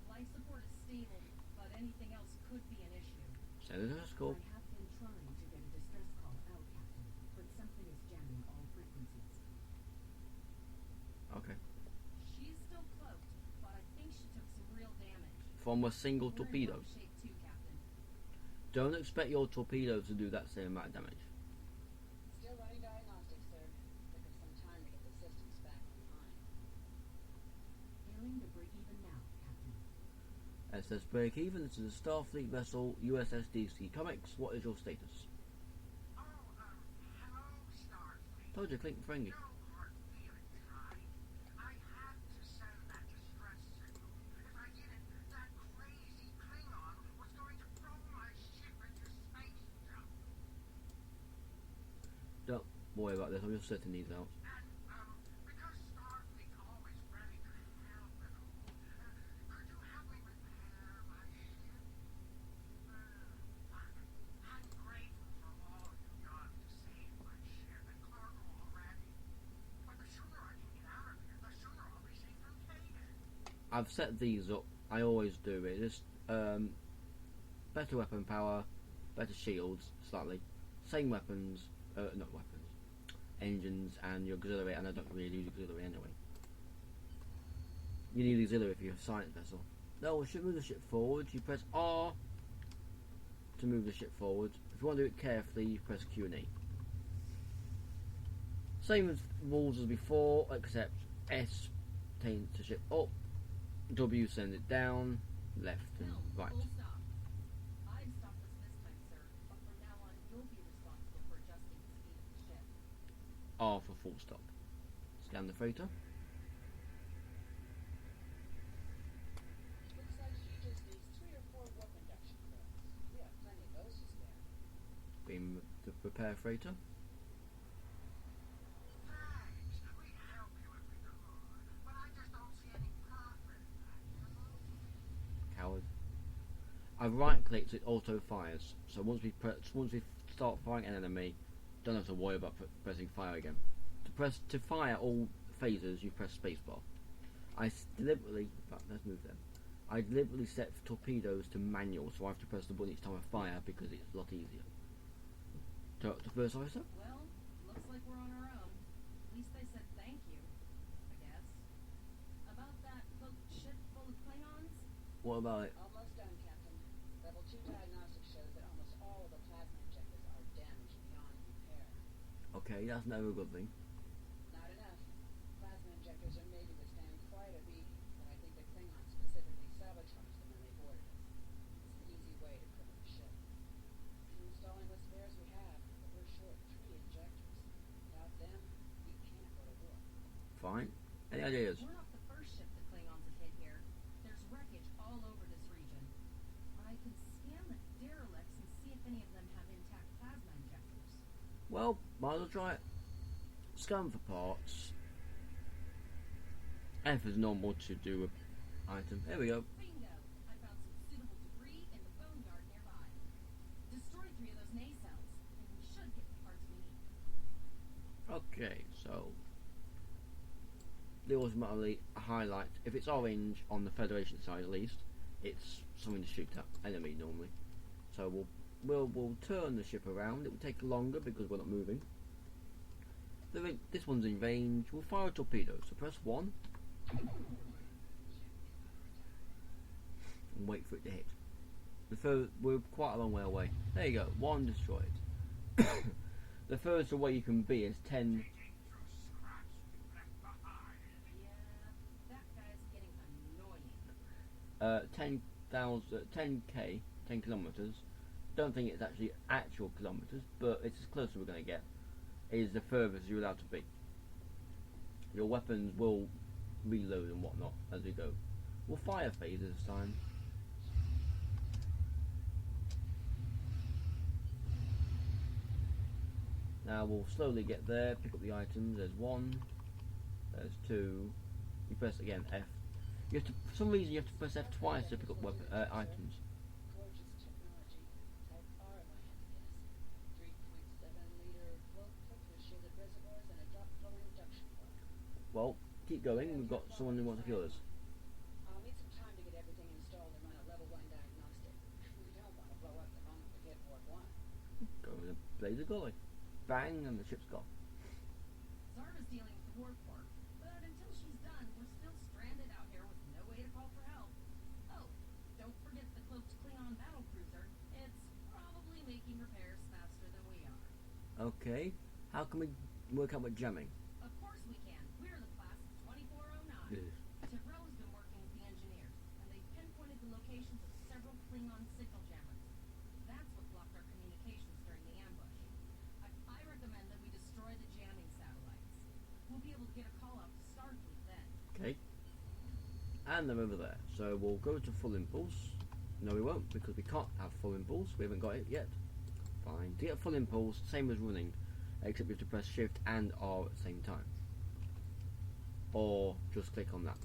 Life support is stable, but anything else could be an issue. Senator Scope. I have been trying to get a distress call out, Captain, but something is jamming all frequencies. Okay. She's still cloaked, but I think she took some real damage. From a single We're in torpedo. rough shape too, Captain. Don't expect your torpedo to do that same amount of damage. Still running diagnostics, sir. Took us some time to get the systems back online. Airing to break even now, Captain. It says break even. This is a Starfleet vessel, USS DC Comics. What is your status? Oh, hello, Starfleet. Told you, Clink friendly. No hard feelings, right? I had to send that distress signal worry about this. I'm just setting these out. And, because Starfleet's always ready to help and all, could you help me repair my ship? I'm grateful for all you've done to save my ship and cargo already. But the sooner I can get out of here, the sooner I'll be safe from Kagan. I've set these up. I always do it. Just better weapon power, better shields, slightly. Same weapons, not weapons, engines and your auxiliary, and I don't really use auxiliary anyway. You need auxiliary if you're a science vessel. No, we should move the ship forward. You press R to move the ship forward. If you want to do it carefully, you press Q and E. Same as rules as before, except S takes the ship up, W sends it down, left and No, right. full stop. I've stopped us this time, sir, but from now on, you'll be responsible for adjusting the speed of the ship. R for full stop. Scan the freighter. Looks like she just needs 3 or 4 warp induction coils. We have plenty of those to spare. Beam to prepare freighter. Thanks. We'd help you if we could, but I just don't see any profit in that, you know? Coward. I right clicked, it auto fires. So once we start firing an enemy, don't have to worry about pressing fire again. To fire all phasers, you press spacebar. Deliberately, let's move them. I deliberately set torpedoes to manual, so I have to press the button each time I fire because it's a lot easier. To first officer. Well, looks like we're on our own. At least they said thank you, I guess. About that cloaked ship full of Klingons? What about it? Almost done, Captain. Level 2 diagnostics shows that almost all of the plasma injectors are damaged beyond repair. Okay, that's never a good thing. Not enough. Plasma injectors are made to withstand quite a beating, but I think the Klingons specifically sabotaged them when they boarded us. It's an easy way to cripple the ship. We're installing what spares we have, but we're short 3 injectors. Without them, we can't go to war. Fine. Any ideas? We're not the first ship the Klingons have hit here. There's wreckage all over this region. I can scan the derelicts and see if any of them have intact plasma injectors. Well, might as well try it. Scan for parts. F is normal to do with item. There we go. Bingo! I found some suitable debris in the bone yard nearby. Destroy 3 of those nacelles, and we should get the parts we need. Okay, so they automatically highlight, if it's orange on the Federation side at least, it's something to shoot at enemy normally. So we'll turn the ship around. It will take longer because we're not moving. This one's in range. We'll fire a torpedo. So press 1 and wait for it to hit. We're quite a long way away. There you go. 1 destroyed. The furthest away you can be is 10. Dangerous scraps we've left behind. Yeah, that guy's getting annoying. 10k, 10 kilometers. Don't think it's actually actual kilometers, but it's as close as we're going to get. Is the furthest you're allowed to be. Your weapons will reload and whatnot as we go. We'll fire phasers this time. Now we'll slowly get there, pick up the items. There's 1, there's 2. You press again F. You have to, for some reason, you have to press F twice to pick up items. Gorgeous technology. Type R, if I had to guess. 3.7-liter float clipped with shielded reservoirs and a drop flow induction coil. Well, keep going. We've got someone who wants to kill us. I'll need some time to get everything installed and run a level 1 diagnostic. We don't want to blow up the moment we hit Warp 1. Go with a blaze of golly. Bang, and the ship's gone. Zarva's dealing with the warp core, but until she's done, we're still stranded out here with no way to call for help. Oh, don't forget the cloaked Klingon battlecruiser. It's probably making repairs faster than we are. Okay, how can we work out what jamming? Of course we can. We're the class of 2409. Tyrell's been working with the engineers, and they've pinpointed the locations of several Klingon signal jammers. That's what blocked our communications during the ambush. I recommend that we destroy the jamming satellites. We'll be able to get a call out to Starfleet then. Okay. And they're over there. So we'll go to full impulse. No, we won't, because we can't have full impulse. We haven't got it yet. Fine. To get full impulse, same as running. except you have to press Shift and R at the same time, or just click on that.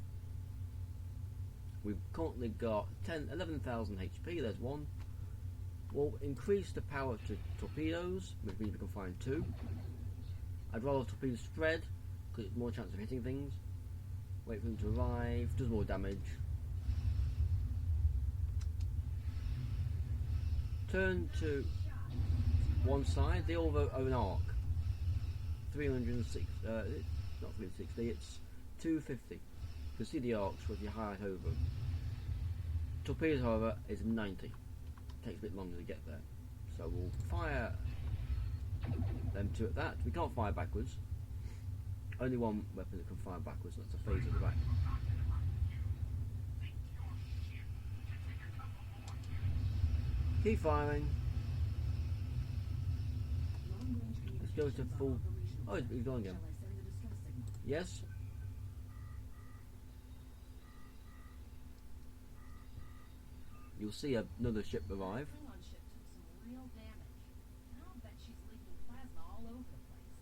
We've currently got 11,000 HP. There's one. We'll increase the power to torpedoes, which means we can find 2. I'd rather torpedoes spread because it's more chance of hitting things. Wait for them to arrive. Does more damage. Turn to one side. They all have an arc. 306. Not 360. It's 250. You can see the arcs if you highlight over them. Torpedoes, however, is 90. Takes a bit longer to get there. So we'll fire them 2 at that. We can't fire backwards. Only one weapon that can fire backwards, and that's a phaser at the back. Keep firing. Let's go to full. Oh, he's gone again. Shall I send the distress signal? Yes. You'll see another ship arrive. The Klingon ship took some real damage. And I'll bet she's leaking plasma all over the place.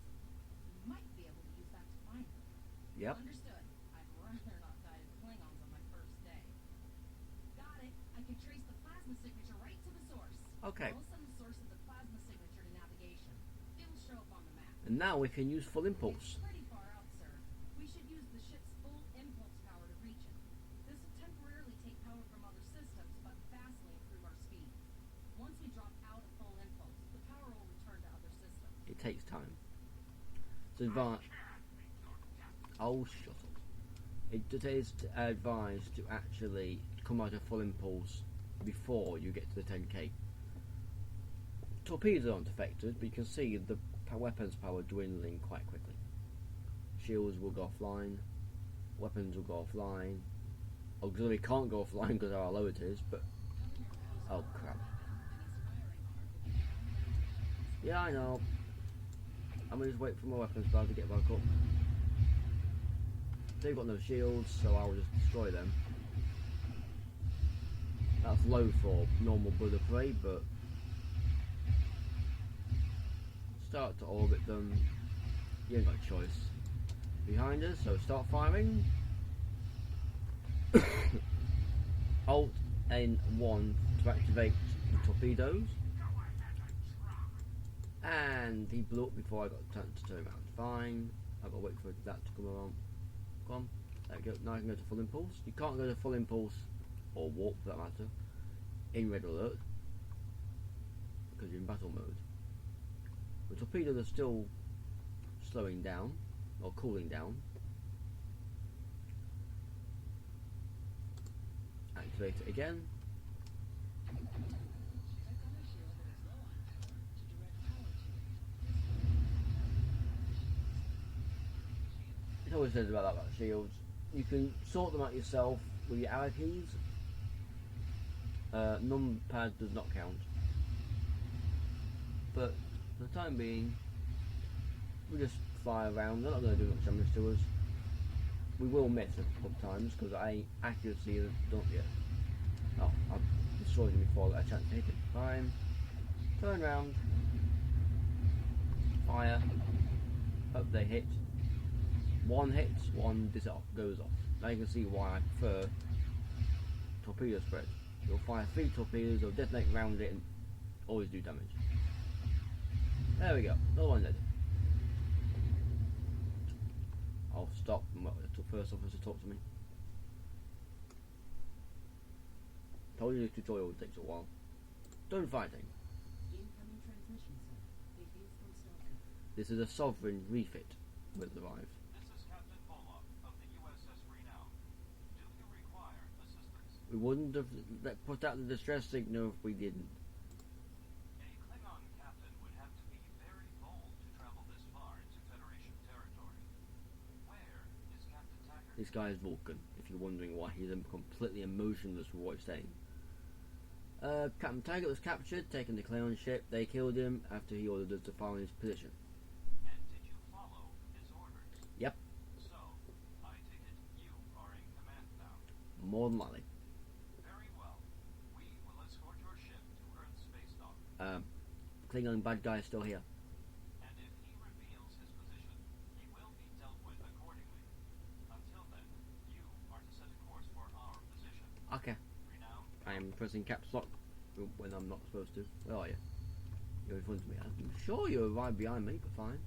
You might be able to use that to find her. Yep. Understood. I'd rather not die to Klingons on my first day. Got it. I can trace the plasma signature right to the source. Okay. I'll send the source of the plasma signature to navigation. It'll show up on the map. And now we can use full impulse. It's pretty far out, sir. We should use the ship's full impulse power to reach it. This will temporarily take power from other systems, but vastly improve our speed. Once we drop out of full impulse, the power will return to other systems. It takes time. So oh, shut up. It is advised to actually come out of full impulse before you get to the 10k. Torpedoes aren't affected, but you can see the weapons power dwindling quite quickly. Shields will go offline, weapons will go offline. Auxiliary can't go offline because of how low it is, but oh crap. Yeah, I know. I'm gonna just wait for my weapons power to get back up. They've got no shields, so I'll just destroy them. That's low for normal bird of prey, but start to orbit them. You ain't got a choice. Behind us, so start firing. Alt N1 to activate the torpedoes. And he blew up before I got time to turn around. Fine. I've got to wait for that to come around. Come on. There we go. Now I can go to full impulse. You can't go to full impulse, or warp for that matter, in red alert, because you're in battle mode. The torpedoes are still slowing down, or cooling down. Activate it again. It always says about that about shields. You can sort them out yourself with your arrow keys. Numpad does not count. But for the time being, we just fly around. They're not going to do much damage to us. We will miss a couple times because accuracy is not yet. Oh, I've destroyed them before I got a chance to hit it. Fine. Turn round. Fire. Hope they hit. One hits, one goes off. Now you can see why I prefer torpedo spread. You'll fire 3 torpedoes, they'll detonate around it and always do damage. There we go, another one dead. I'll stop and let the first officer talk to me. Told you this tutorial takes a while. Done fighting. Incoming transmission, sir. It is from Stalker. This is a Sovereign refit will arrive. This is Captain Volok of the USS Renown. Do you require assistance? We wouldn't have put out the distress signal if we didn't. A Klingon captain would have to be very bold to travel this far into Federation territory. Where is Captain Taggart? This guy is Vulcan, if you're wondering why he's completely emotionless for what he's saying. Captain Taggart was captured, taken to Klingon ship. They killed him after he ordered us to follow his position. And did you follow his orders? Yep, So, I take it you are in command now. more than likely. Very well. We will escort your ship to Earth Space Dock. Klingon bad guy is still here. And if he pressing caps lock when I'm not supposed to. Where are you? You're in front of me. I'm sure you're right behind me, but fine.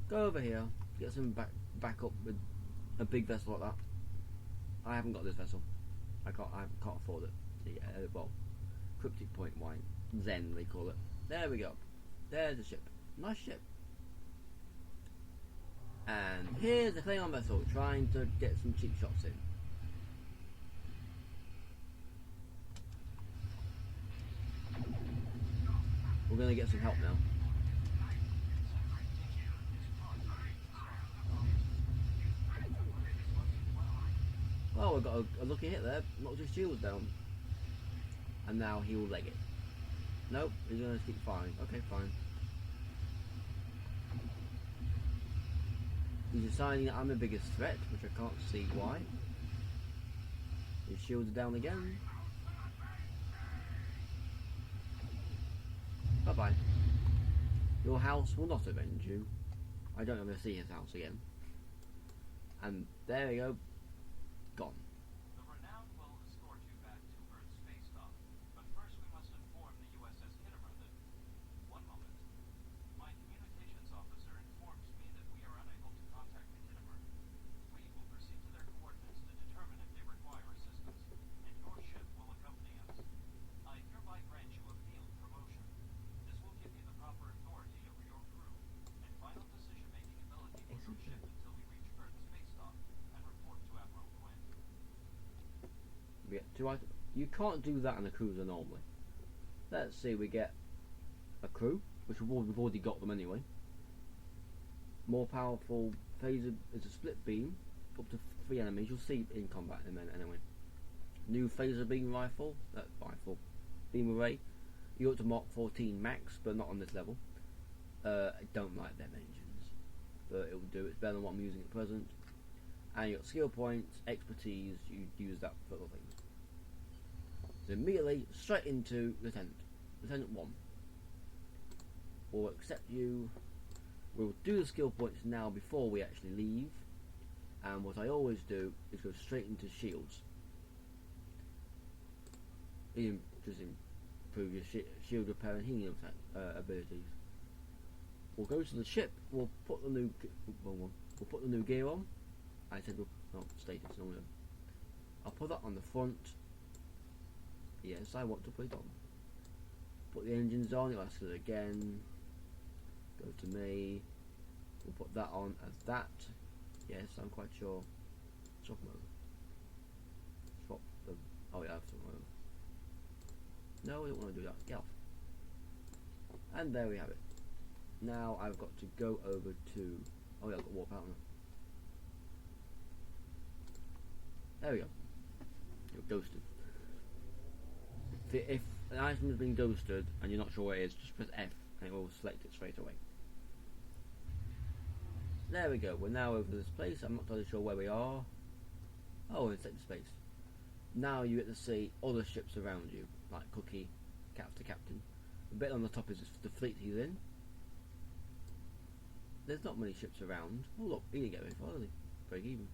Go over here. Get some back up with a big vessel like that. I haven't got this vessel. I can't afford it. Well, Cryptic Point Wine. Zen, they call it. There we go. There's the ship. Nice ship. And here's the Klingon vessel trying to get some cheap shots in. We're going to get some help now. Well, we've got a lucky hit there. Knocked his shields down. And now he will leg it. Nope, he's going to keep firing. Okay, fine. He's deciding that I'm the biggest threat, which I can't see why. His shields are down again. Bye-bye. Your house will not avenge you. I don't ever see his house again. And there we go. Gone. The Renown will escort you back to Earth's space dock, but first we must inform the USS Kittimer that... One moment. My communications officer informs me that we are unable to contact the Kittimer. We will proceed to their coordinates to determine if they require assistance, and your ship will accompany us. I hereby grant you a field promotion. This will give you the proper authority over your crew, and final decision-making ability for your ship until we reach Earth's space dock and report to Admiral Quinn. We get 2 items. You can't do that on a cruiser normally. Let's see, we get a crew, which we've already got them anyway. More powerful phaser is a split beam, up to 3 enemies. You'll see in combat in a minute anyway. New phaser beam rifle, beam array. You're up to Mark 14 max, but not on this level. I don't like them engines, but it will do. It's better than what I'm using at present. And you got skill points, expertise. You use that for other things. So immediately straight into Lieutenant 1. We'll accept you. We'll do the skill points now before we actually leave. And what I always do is go straight into shields. Just improve your shield repair and healing abilities. We'll go to the ship. We'll put the new gear on. I said status. No. I'll put that on the front. Yes, I want to put it on. Put the engines on. You'll ask it again. Go to me. We'll put that on as that. Yes, I'm quite sure. Swap mode. Swap the. Oh yeah, I have swap mode. No, we don't want to do that. Get off. And there we have it. Now I've got to go over to. Oh yeah, I've got warp out now. There we go. You're ghosted. If an item has been ghosted and you're not sure what it is, just press F and it will select it straight away. There we go. We're now over this place. I'm not totally sure where we are. Oh, in sector space. Now you get to see other ships around you, like Cookie, Captain. The bit on the top is the fleet he's in. There's not many ships around. Oh look, he didn't get very far, did he? Break even.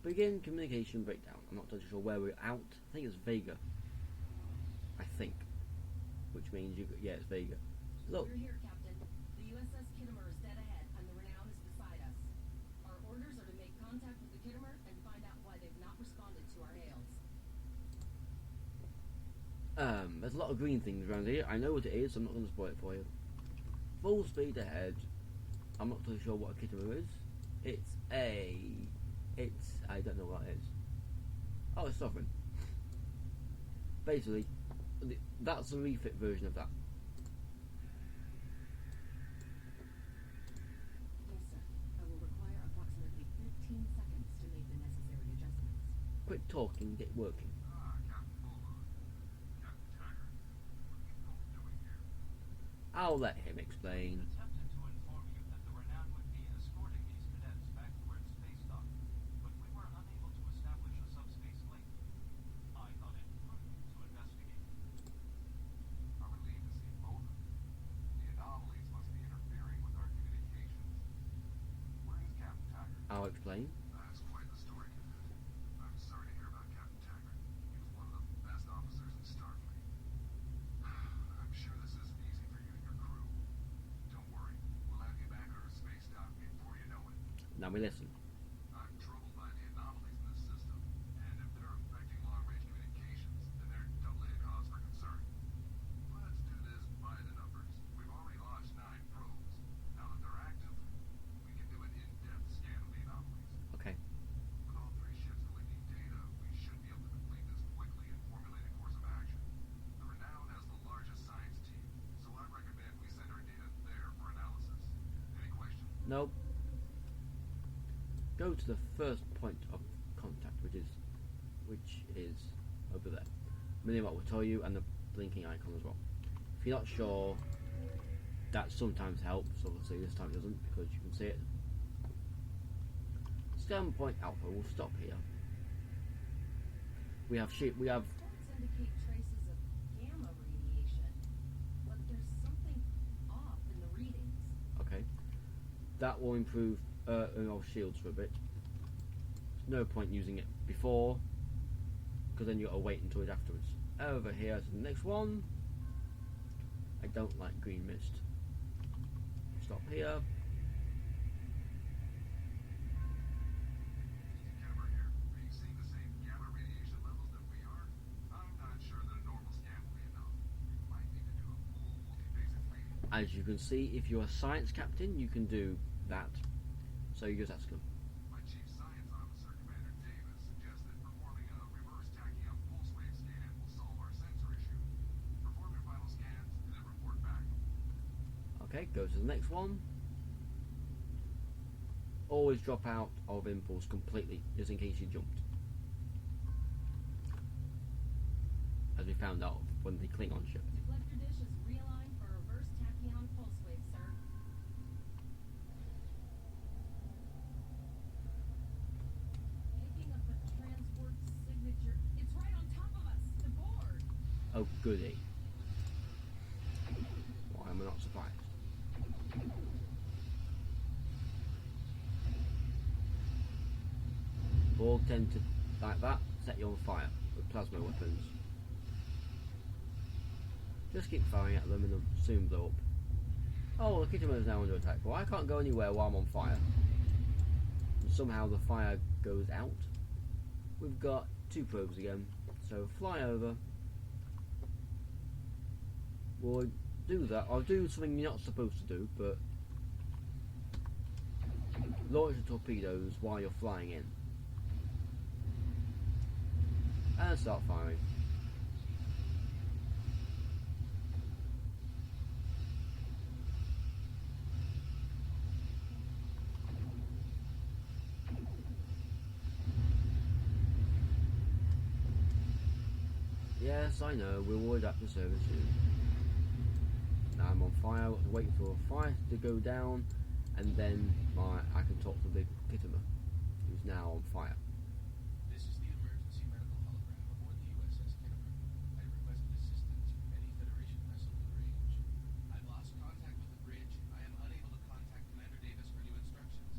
Begin communication breakdown. I'm not totally sure where we're out. I think it's Vega. I think. Which means it's Vega. Look. We're here, Captain. The USS Kittimer is dead ahead, and the Renown is beside us. Our orders are to make contact with the Kittimer and find out why they've not responded to our hails. There's a lot of green things around here. I know what it is, so I'm not going to spoil it for you. Full speed ahead. I'm not totally sure what a Kittimer is. I don't know what it is. Oh, it's Sovereign. Basically, that's the refit version of that. Yes, sir. I will require approximately 15 seconds to make the necessary adjustments. Quit talking, get working. Captain Bulldog. Captain Taggart. What are you both doing here? I'll let him explain. Attempted to inform you that the Renown would be escorting these cadets back to Earth's space dock, but we were unable to establish a subspace link. I thought it prudent to investigate. I relieved to see both of you. The anomalies must be interfering with our communications. Where is Captain Taggart? I'll explain. That's quite the story, Cadet. I'm sorry to hear about Captain Taggart. He was one of the best Tell me, listen. I'm troubled by the anomalies in this system, and if they're affecting long-range communications, then they're doubly a cause for concern. Let's do this by the numbers. We've already launched 9 probes. Now that they're active, we can do an in-depth scan of the anomalies. Okay. With all 3 ships collecting data, we should be able to complete this quickly and formulate a course of action. The Renown has the largest science team, so I recommend we send our data there for analysis. Any questions? Nope. Go to the first point of contact, which is over there. Minimap will tell you, and the blinking icon as well. If you're not sure, that sometimes helps. Obviously, this time it doesn't because you can see it. Scan point Alpha. We'll stop here. We have Reports indicate traces of gamma radiation, but there's something off in the readings. Okay. That will improve our shields for a bit. There's no point using it before, because then you got to wait until it afterwards. Over here to the next one. I don't like green mist. Stop here. Camera here. Are you seeing the same gamma radiation levels that we are? I'm not sure that a normal scan will be enough. We might need to do a full multi-phasic reading. As you can see, if you're a science captain, you can do that. So you just ask them. My chief science officer, Commander Davis, suggested performing a reverse tachyon pulse wave scan will solve our sensor issue. Perform your final scans and then report back. Okay, go to the next one. Always drop out of impulse completely, just in case you jumped. As we found out when the Klingon ship. Deflector dish is realigned for reverse tachyon pulse wave, sir. Picking up a transport signature. It's right on top of us. The board. Oh, goody. Why am I not surprised? Borg tend to, like that, set you on fire with plasma weapons. Just keep firing at them and they'll soon blow up. Oh, the Kittimer is now under attack. Well, I can't go anywhere while I'm on fire. And somehow the fire goes out. We've got 2 probes again, so fly over. We'll do that. I'll do something you're not supposed to do, but launch the torpedoes while you're flying in. And start firing. Yes, I know, we'll avoid up the service soon. Now I'm on fire, I've got to wait for a fire to go down, and then I can talk to the Kittimer, who's now on fire. This is the emergency medical hologram aboard the USS Kittimer. I requested assistance from any Federation vessel in range. I've lost contact with the bridge. I am unable to contact Commander Davis for new instructions.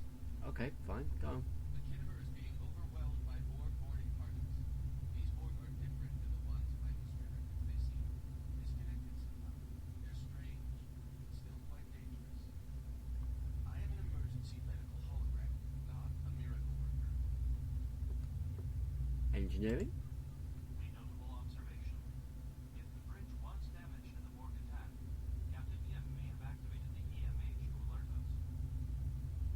Okay, fine, go on. The Kittimer is being overwhelmed by Borg boarding parties. These Borg are different than the ones my experiments. They seem disconnected somehow. They're strange, but still quite dangerous. I am an emergency medical hologram, not a miracle worker. Engineering? A notable observation. If the bridge was damaged in the Borg attack, Captain Yim may have activated the EMH to alert us.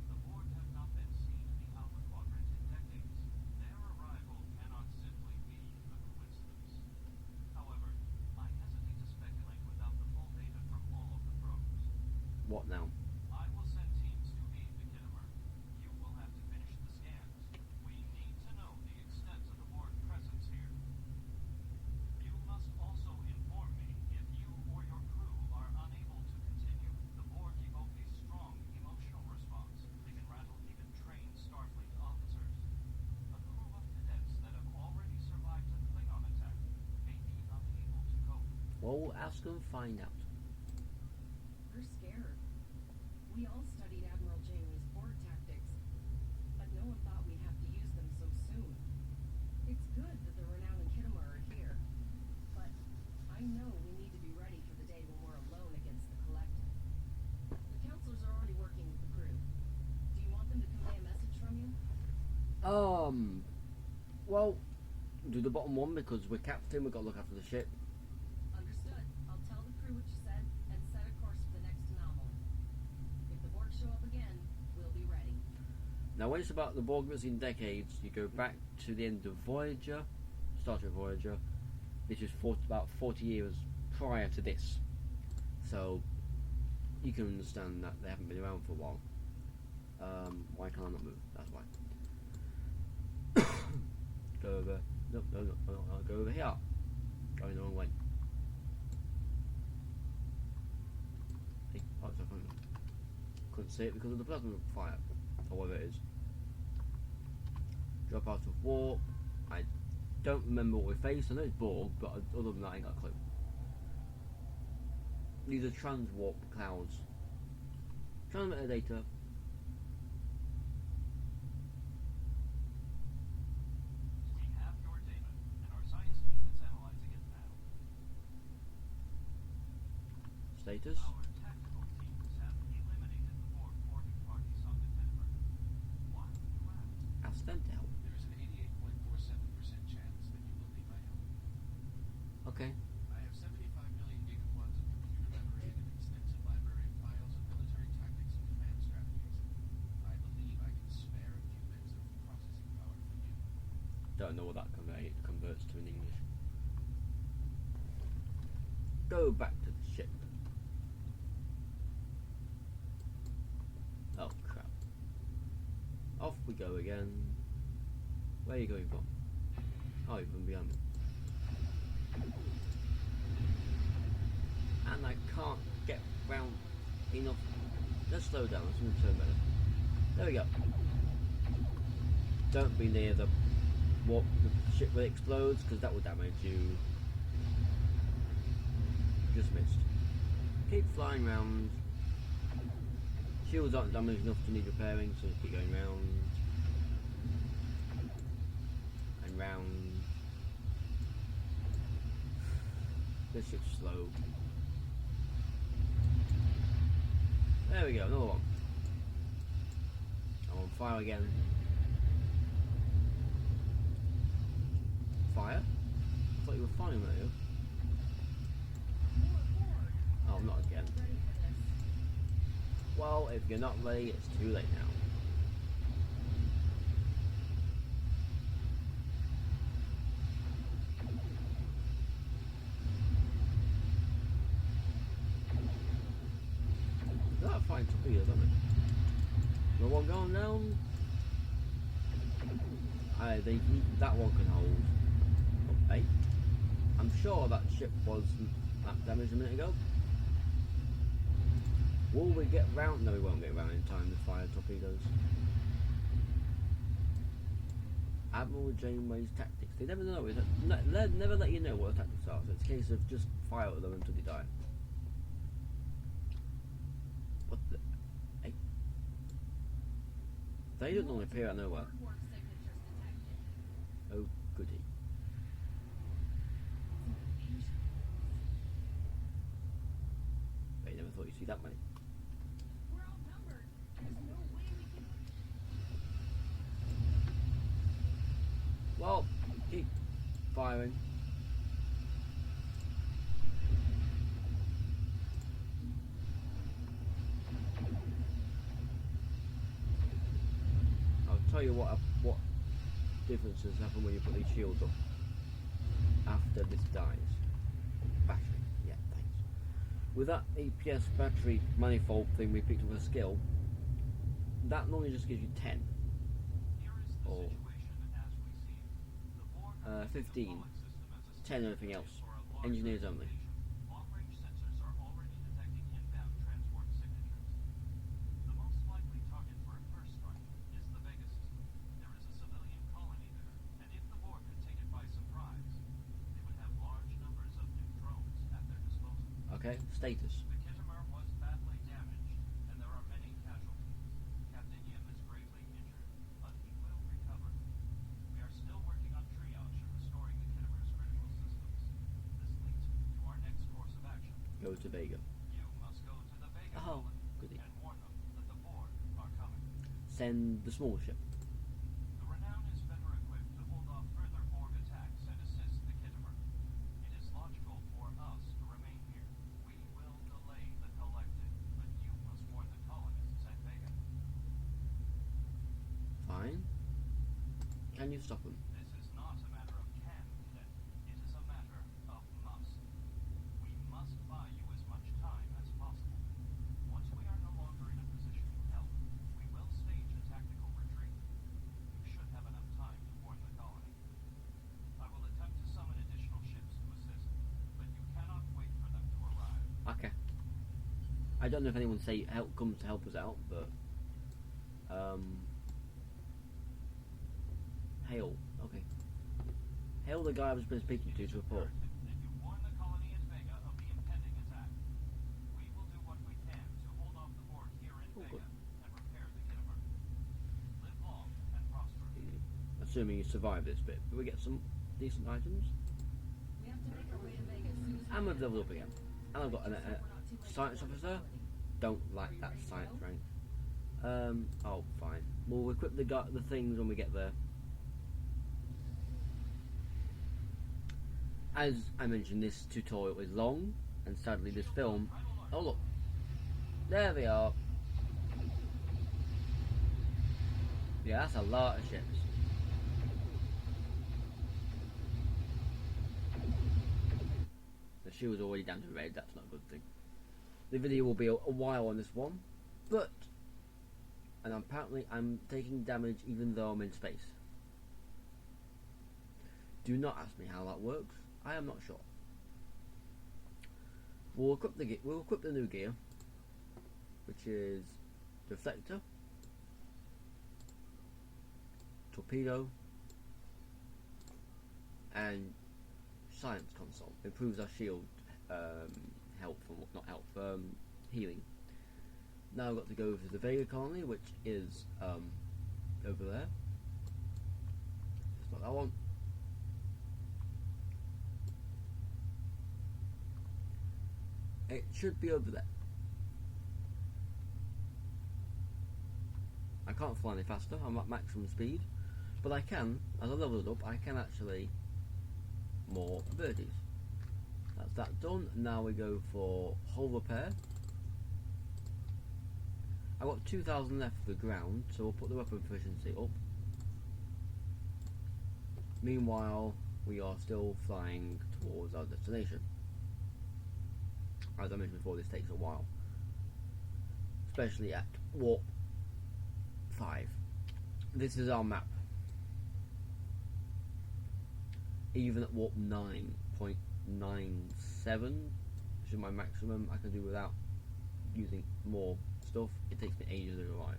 The Borg have not been seen in the Alpha Quadrant in decades. Their arrival cannot simply be a coincidence. However, I hesitate to speculate without the full data from all of the probes. What now? I will send teams to aid the Kittimer. You will have to finish the scans. We need to know the extent of the Borg presence here. You must also inform me if you or your crew are unable to continue. The Borg evoke a strong emotional response. They can rattle even trained Starfleet officers. A crew of cadets that have already survived a Klingon attack may be unable to cope. Well, we'll ask and find out. We're scared. We all studied Admiral Janeway's board tactics, but no one thought we'd have to use them so soon. It's good that the Renown and Kittimer are here, but I know we need to be ready for the day when we're alone against the Collective. The counselors are already working with the crew. Do you want them to convey a message Well, do the bottom one because we're captain. We've got to look after the ship. Understood. I'll tell the crew what you said and set a course for the next anomaly. If the Borg show up again, we'll be ready. Now, when it's about the Borg missing decades, you go back to the end of Voyager, Star Trek Voyager. This is about 40 years prior to this, so you can understand that they haven't been around for a while. Why can't I not move? That's why. Go over. No, go over here. Going the wrong way. Hey, oh, it's open. Couldn't see it because of the plasma fire, or whatever it is. Drop out of warp. I don't remember what we faced. I know it's Borg, but other than that, I ain't got a clue. These are transwarp clouds. Transmitter data. We have your data, and our science team is analyzing it now. Status. Our tactical teams have eliminated the Borg boarding parties on the Kennemer. Why do you ask? Ask them to help. There is an 88.47% chance that you will need my help. Okay. I have 75 million gigaflops of computer memory and an extensive library of files of military tactics and command strategies. I believe I can spare a few bits of processing power for you. Don't know what that converts to in English. Go back to the ship. Oh crap. Off we go again. Where are you going from? Oh, you're from behind me. And I can't get round enough. Let's slow down, let's move turn better. There we go. Don't be near the warp, the ship that explodes, because that will damage you. Just missed. Keep flying round. Shields aren't damaged enough to need repairing, so keep going round. And round. This ship's slow. There we go, another one. I'm on fire again. Fire? I thought you were fine, weren't you? Oh, not again. Ready for this. Well, if you're not ready, it's too late now. That fine torpedo, doesn't it? The one going down. That one can hold. Okay. I'm sure that ship was that damaged a minute ago. Will we get round? No, we won't get round in time to fire torpedoes. Admiral Janeway's tactics. They never know. They never let you know what the tactics are. So it's a case of just fire at them until they die. What the? Hey. They don't normally appear out of nowhere. Borg warp signatures detected. Oh, goody. They never thought you'd see that many. We're outnumbered. There's no way we can. Well, keep firing. I'll tell you what differences happen when you put these shields up after this dies. Battery, yeah, thanks. With that APS battery manifold thing we picked up a skill, that normally just gives you 10. Here is the or situation as we see it. The Borg are using the 15. Pollock system as a 10 anything else. for a large Engineers only. location. Long-range sensors are already detecting inbound transport signatures. The most likely target for a first strike is the Vega system. There is a civilian colony there, and if the Borg could take it by surprise, they would have large numbers of new drones at their disposal. Okay, status. The Kittimer was badly damaged, and there are many casualties. Captain Yim is gravely injured, but he will recover. We are still working on triage and restoring the Kittimer's critical systems. This leads me to our next course of action. Go to Vega. You must go to the Vega Oh, colony goody. and warn them that the Borg are coming. Send the small ship. The Renown is better Can you stop them? This is not a matter of can, Cadet. It is a matter of must. We must buy you as much time as possible. Once we are no longer in a position to help, we will stage a tactical retreat. You should have enough time to warn the colony. I will attempt to summon additional ships to assist, but you cannot wait for them to arrive. Okay. I don't know if anyone comes to help us out, but Hale. Okay. Hale, the guy I've been speaking to report. That you warn the colony at Vega of the impending attack. We will do what we can to hold off the Borg here in Vega good. and repair the Kittimer. Live long and prosper. Assuming you survive this bit. Do we get some decent items? We have to make our way to Vegas as soon as we And we've can. leveled up again. And I've got a science officer. Don't like that science rank. Oh, fine. We'll equip the things when we get there. As I mentioned, this tutorial is long, and sadly this film... Oh look, there they are. Yeah, that's a lot of ships. The shield's already down to red, that's not a good thing. The video will be a while on this one, but... And apparently I'm taking damage even though I'm in space. Do not ask me how that works. I am not sure. We'll equip the new gear, which is deflector, torpedo, and science console. Improves our shield health, or not health, healing. Now I've got to go to the Vega colony, which is over there. It's not that one. It should be over there. I can't fly any faster, I'm at maximum speed, but I can, as I level it up, I can actually more abilities. That's that done. Now we go for hull repair. I've got 2,000 left for the ground, so we'll put the weapon efficiency up. Meanwhile, we are still flying towards our destination. As I mentioned before, this takes a while, especially at warp 5. This is our map. Even at warp 9.97, which is my maximum I can do without using more stuff, it takes me ages to arrive.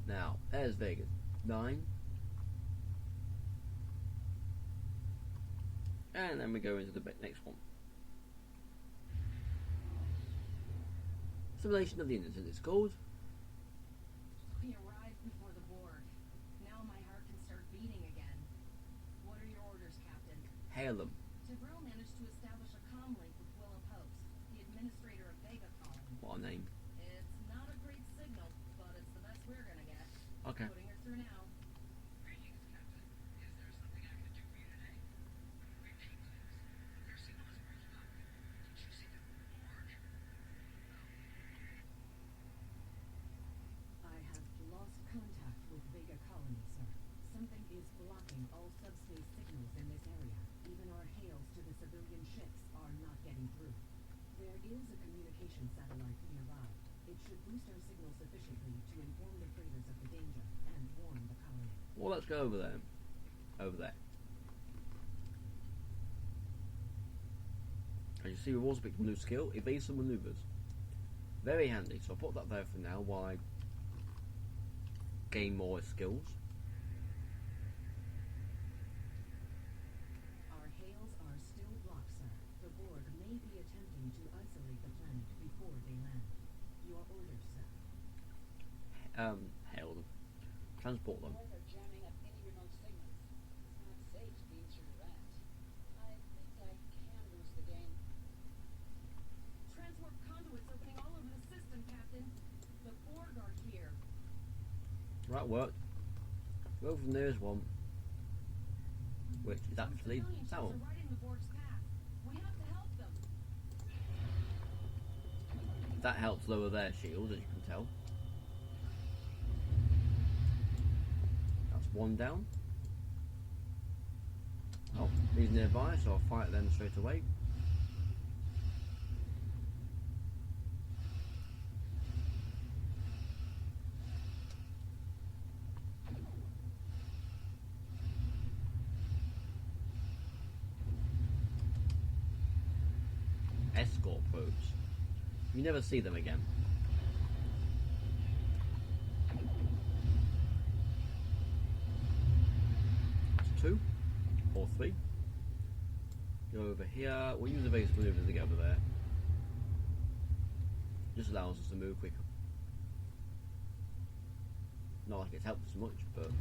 Now, there's Vegas 9. And then we go into the next one. Simulation of the Innocent, it's called. We arrived before the Borg. Now my heart can start beating again. What are your orders, Captain? Hail them. Devril managed to establish a comm link with Willow Post, the administrator of Vega Colony. What a name. It's not a great signal, but it's the best we're gonna get. Okay. Putting her through now. Greetings, Captain. Is there something I can do for you today? Repeat, please. Your signal is breaking up. Did you say the Borg? I have lost contact with Vega Colony, sir. Something is blocking all subspace signals in this area. Even our hails to the civilian ships are not getting through. There is a communication satellite nearby. It should boost our signal sufficiently to inform the freighters of the danger and warn the colony. Well, let's go over there. Over there. As you see, we've also picked a new skill, evasive maneuvers. Very handy, so I'll put that there for now while I gain more skills. Our hails are still blocked, sir. The Borg may be attempting to isolate the planet before they land. Your orders, sir. Hail them. Transport them. Borg are jamming up any remote signals. It's not safe being through that. I think I can lose the game. Transwarp conduits opening all over the system, Captain. The Borg are here. Right, worked. Go from there's one. Which is Some actually civilian ships that are one. right in the Borg's path. We have to help them. That helps lower their shield, as you can tell. That's one down. Oh, he's nearby, so I'll fight them straight away. Escort probes. You never see them again. That's 2 or 3. Go over here. We'll use the base maneuver to get over there. Just allows us to move quicker. Not like it's helped us much, but...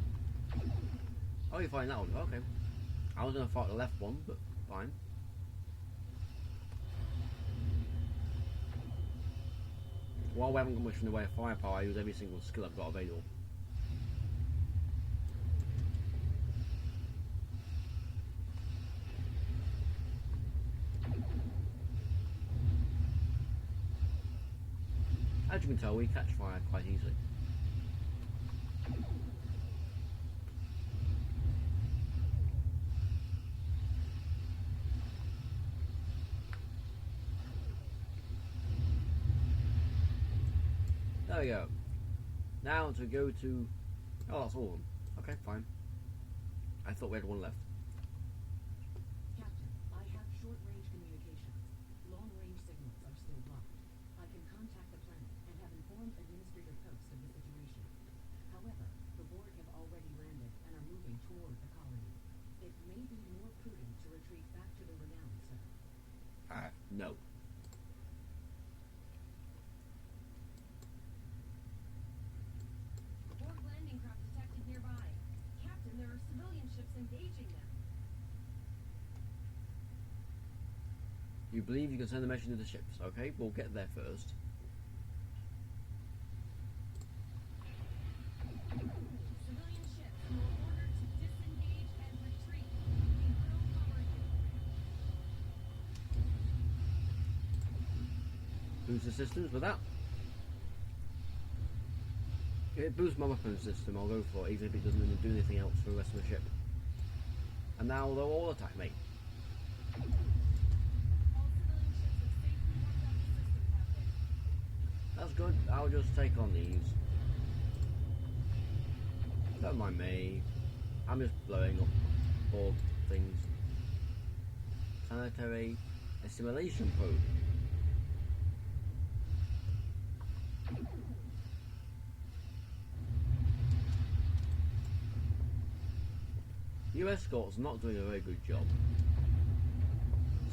Oh, you find that one? Okay. I was going to fight the left one, but fine. While we haven't got much in the way of firepower, I use every single skill I've got available. As you can tell, we catch fire quite easily. There we go. Now to go to... Oh, that's all of them. Okay, fine. I thought we had one left. Captain, I have short-range communications. Long-range signals are still blocked. I can contact the planet and have informed Administrator Post of the situation. However, the Borg have already landed and are moving toward the colony. It may be more prudent to retreat back to the Renown, sir. No. Borg landing craft detected nearby. Captain, there are civilian ships engaging them. You believe you can send a message to the ships. Okay, we'll get there first. Civilian ships, you are ordered to disengage and retreat. We will cover you. Boost the systems with that. If it boosts my weapon system, I'll go for it, even if it doesn't do anything else for the rest of the ship. And now they'll all attack me. All civilian ships have safely worked out the system, Captain. That's good. I'll just take on these. Don't mind me. I'm just blowing up Borg things. Planetary assimilation probe. Your escort's not doing a very good job.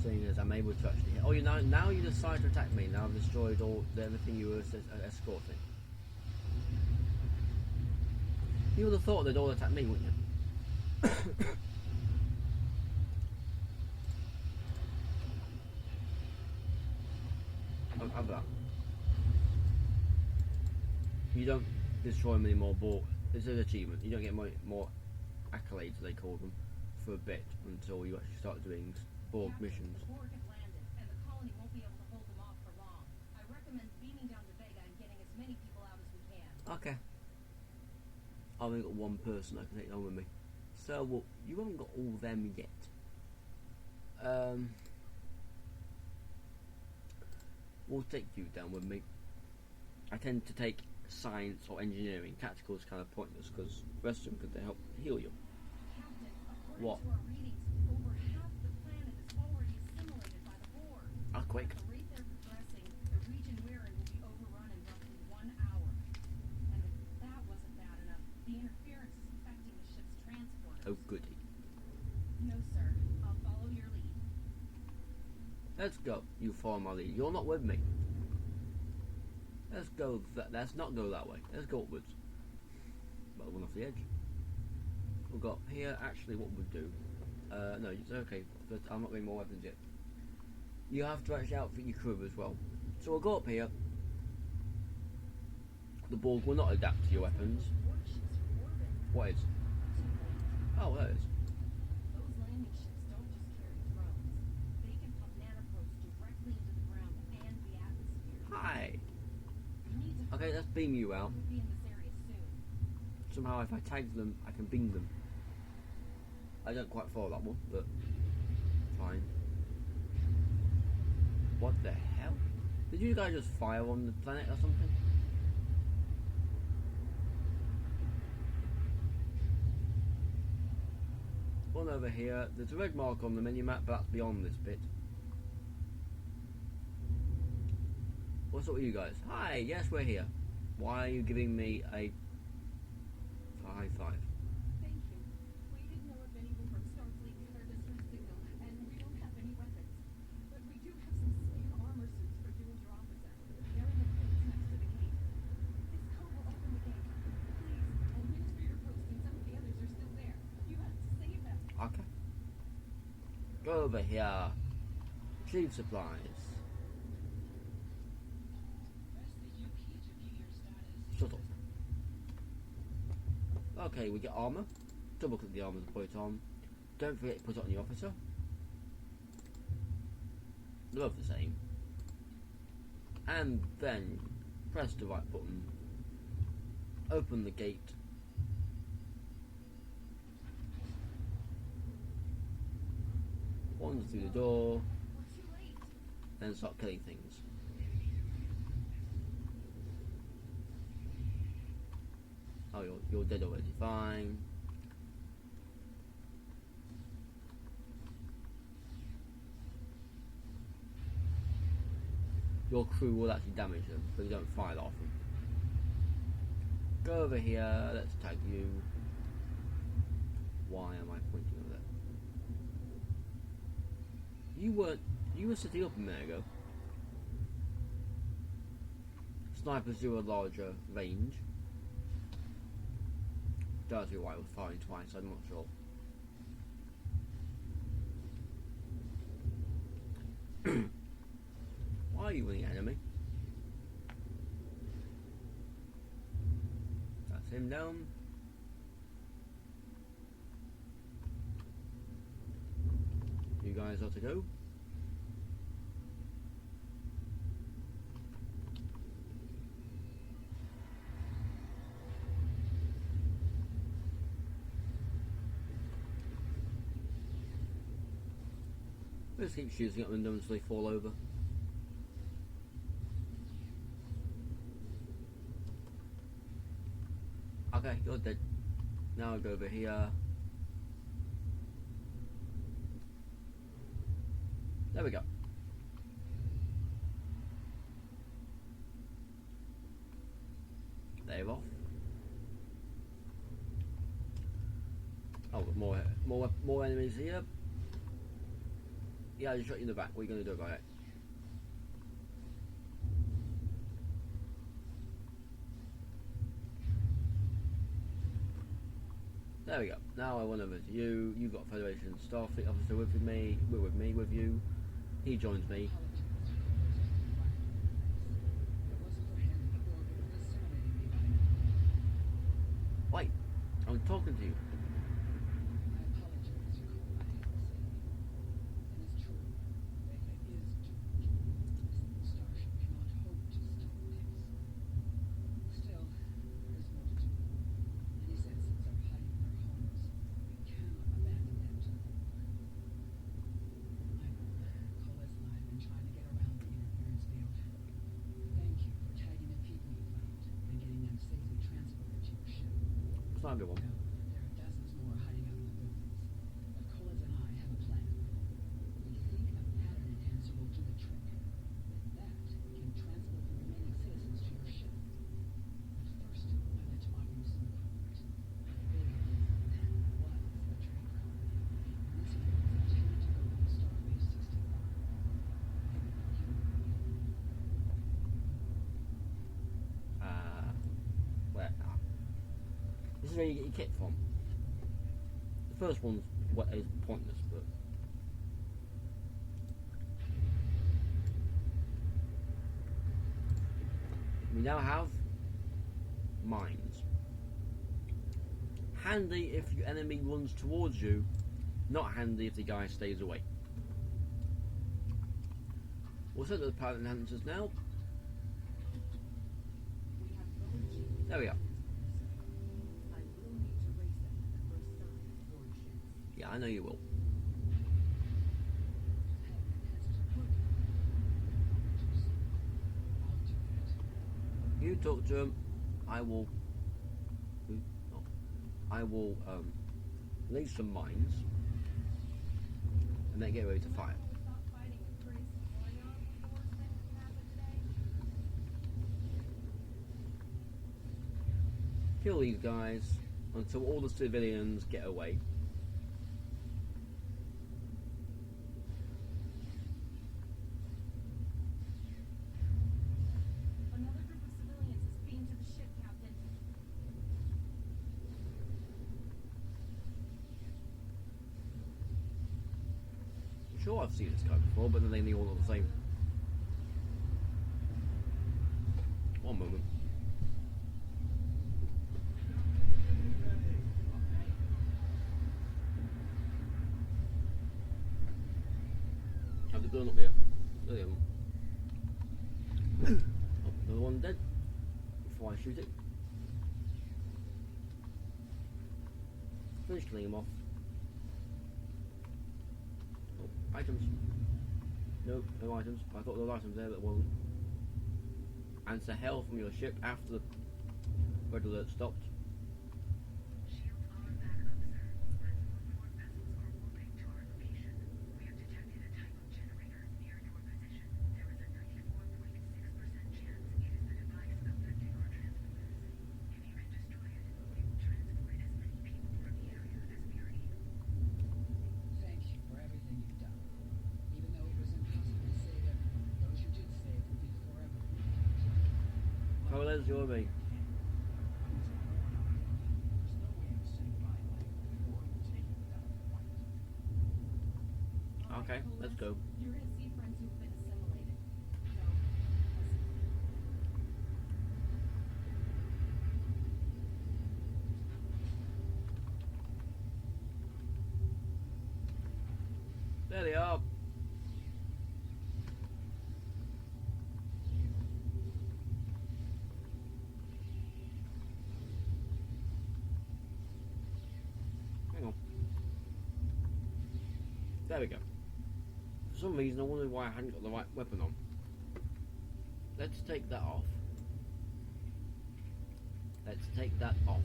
Seeing as I'm able to actually hit. Oh, now you decide to attack me. Now I've destroyed everything you were escorting. You would have thought they'd all attack me, wouldn't you? Oh, have that. You don't destroy many more Borg. It's an achievement. You don't get more accolades, they call them, for a bit until you actually start doing Borg Captain, missions. the Borg have landed, and the colony won't be able to hold them off for long. I recommend beaming down to Vega and getting as many people out as we can. Okay. I've only got one person I can take on with me. So, well, you haven't got all them yet. We'll take you down with me. I tend to take science or engineering. Tactical is kind of pointless because the rest of them could help heal you. Captain, according What? to our readings, over half the planet is already assimilated by the Borg. Ah, quick. At the rate they're progressing, the region we're in will be overrun in roughly 1 hour. And if that wasn't bad enough, the interference is affecting the ship's transporters. Oh, goody. No, sir. I'll follow your lead. Let's go. You follow my lead. You're not with me. Let's go. Let's not go that way. Let's go upwards. But one off the edge. We've got here. Actually, what we'll do. No, it's okay. But I'm not getting more weapons yet. You have to actually outfit your crew as well. So we'll go up here. The Borg will not adapt to your weapons. Borg ships are orbiting. What is? Oh, there it is. Those landing ships don't just carry drones. They can pump nanoprobes directly into the ground and the atmosphere. Hi. We need to Okay, let's beam you out. We'll be in this area soon. Somehow, if I tag them, I can beam them. I don't quite follow that one, but fine. What the hell? Did you guys just fire on the planet or something? One over here. There's a red mark on the mini-map, but that's beyond this bit. What's up with you guys? Hi, yes, we're here. Why are you giving me a high five? Thank you. We didn't know if anyone from Starfleet got our distress signal, and we don't have any weapons. But we do have some spare armor suits for you and your officer. They're in the crates next to the gate. This code will open the gate. Please, Administrator Post and some of the others are still there. You have to save them. Okay. Go over here. Retrieve supplies. Shut up. Okay, we get armour. Double click the armour to put it on. Don't forget to put it on the officer. They're both the same. And then press the right button. Open the gate. Wander through the door. We're too late. Then start killing things. Oh, you're dead already. Fine. Your crew will actually damage them, but you don't fire off them. Go over here. Let's tag you. Why am I pointing over there? You were sitting up a minute ago. Snipers do a larger range. Don't know why I was firing twice, I'm not sure. Why are you winning, enemy? That's him down. You guys are to go. Just keep shooting at them until they fall over. Okay, you're dead. Now I'll go over here. There we go. They're off. Oh, more enemies here. Yeah, I just shot you in the back. What are you going to do about it? There we go. Now I went over to you. You've got a Federation Starfleet officer with me. With you. He joins me. Wait, I'm talking to you. Not everyone. There are dozens more hiding out in the buildings. But Colas and I have a plan. We think a pattern enhancer will do the trick. With that, we can transport the remaining citizens to your ship. But first, I'd like to offer you some equipment. Big was a trade car. And this one is intended to go to the Starbase 65. Where? This is where you get your kit from. The first one's what is pointless, but we now have mines. Handy if your enemy runs towards you, not handy if the guy stays away. We'll set the pilot enhancers now. There we are. I will need to raise them at the first sign of board ships. Yeah, I know you will. You talk to him. I will. Oh, I will leave some mines, and then get ready to fire. Stop fighting with Grace and Leon was the worst thing that could happen today. Kill these guys until all the civilians get away. Another group of civilians is beamed to the ship, Captain. I'm sure I've seen this guy before, but then they all look the same. One moment. Have they blown up yet? There they are. Oh, another one dead. Before I shoot it. Finish killing him off. Oh, items. Nope, no items. I thought there were items there, but there wasn't. Answer hail from your ship after the red alert stopped. Shields are back up, sir. But more vessels are warping to our location. We have detected a type of generator near your position. There is a 94.6% chance it is the device affecting our transporters. If you can destroy it, we will transport as many people from the area as we are able. Thank you for everything you've done. Even though it was impossible to save everyone, those you did save will be forever. Carol's your mate. There's no way to say goodbye like war would take it without a fight. All right, Okay, let's go. You're gonna see friends who've been assimilated. So, There they are. Hang on. There we go. For some reason, I wondered why I hadn't got the right weapon on. Let's take that off. Let's take that off.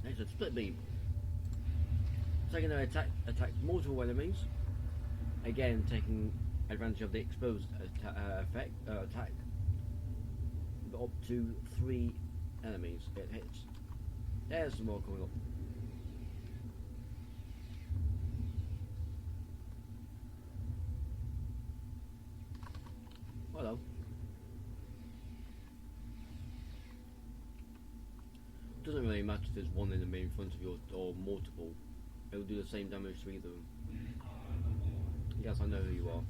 Next, a split beam. Secondary attack attacks multiple enemies. Again, taking advantage of the exposed attack. But up to 3 enemies it hits. There's some more coming up. Hello. Doesn't really matter if there's one enemy in front of you or multiple. It will do the same damage to either of them. Yes, I know who you are.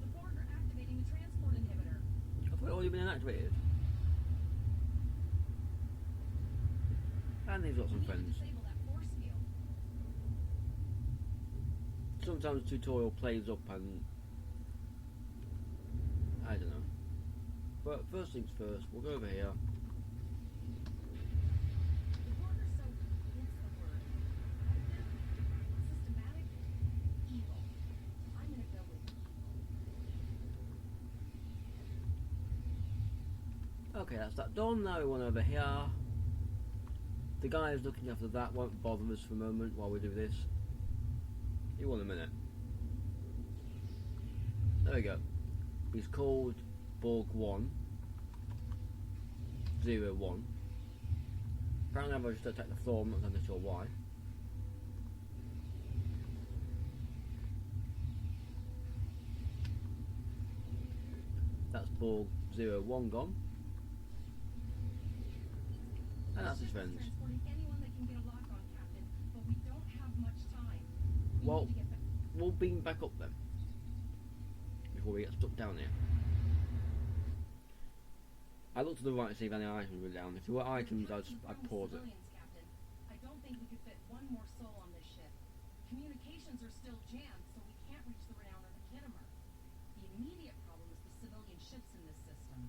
the Borg are activating the transport inhibitor. I thought it already been activated. And he's got We some need to friends. disable that force field. Sometimes tutorial plays up and I don't know. But first things first, we'll go over here. The Borg are so, what's the word? Effective? Systematic? Evil. I'm gonna go with evil. Okay, that's that done. Now we want over here. The guy who's looking after that won't bother us for a moment while we do this. You want a minute. There we go. He's called Borg 101. Apparently I've just attacked the floor, I'm not entirely sure why. That's Borg 01 gone. And that's his friends. Transporting anyone that can get a lock on, Captain, but we don't have much time. We Well, need to get back. we'll beam back up then. Before we get stuck down here. I looked to the right to see if any items were down. If there were items, I'd pause it. Civilians, Captain. I don't think we could fit one more soul on this ship. Communications are still jammed, so we can't reach the Renown or the Kittimer. The immediate problem is the civilian ships in this system.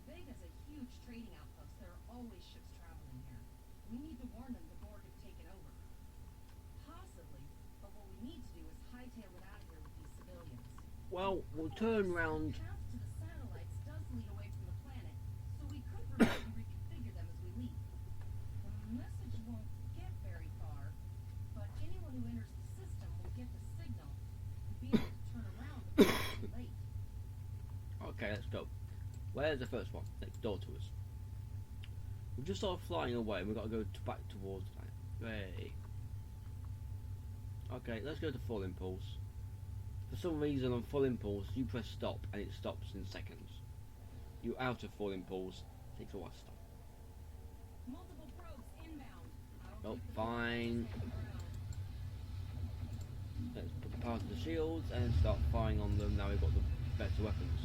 Vega's a huge trade trading outpost. There are always ships traveling here. We need to warn them the Borg have taken over. Possibly, but what we need to do is hightail it out of here with these civilians. Well, we'll turn round. The path to the satellites does lead away from the planet, so we could remotely reconfigure them as we leave. The message won't get very far, but anyone who enters the system will get the signal and be able to turn around before it's too late. Okay, let's go. Where's the first one? Next door to us. We've just started flying away and we've got to go back towards the planet. Hey. Okay, let's go to full impulse. For some reason on full impulse you press stop and it stops in seconds. You're out of full impulse, it takes a while to stop. Multiple probes inbound. Oh, fine. Let's put the power to the shields and start firing on them. Now we've got the better weapons.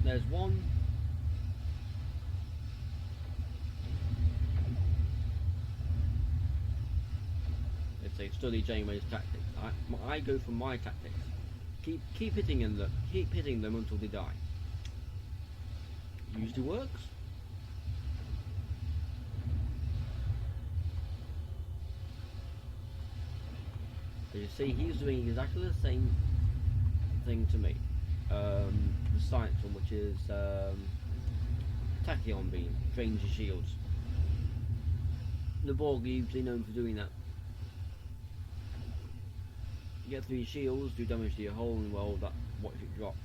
There's one. Let's say study Janeway's tactics. I go for my tactics. Keep hitting them until they die. Usually works. As you see, he's doing exactly the same thing to me. The science one, which is tachyon beam, drains your shields. The Borg are usually known for doing that. You get through your shields, do damage to your hull, and well, that watch it drop.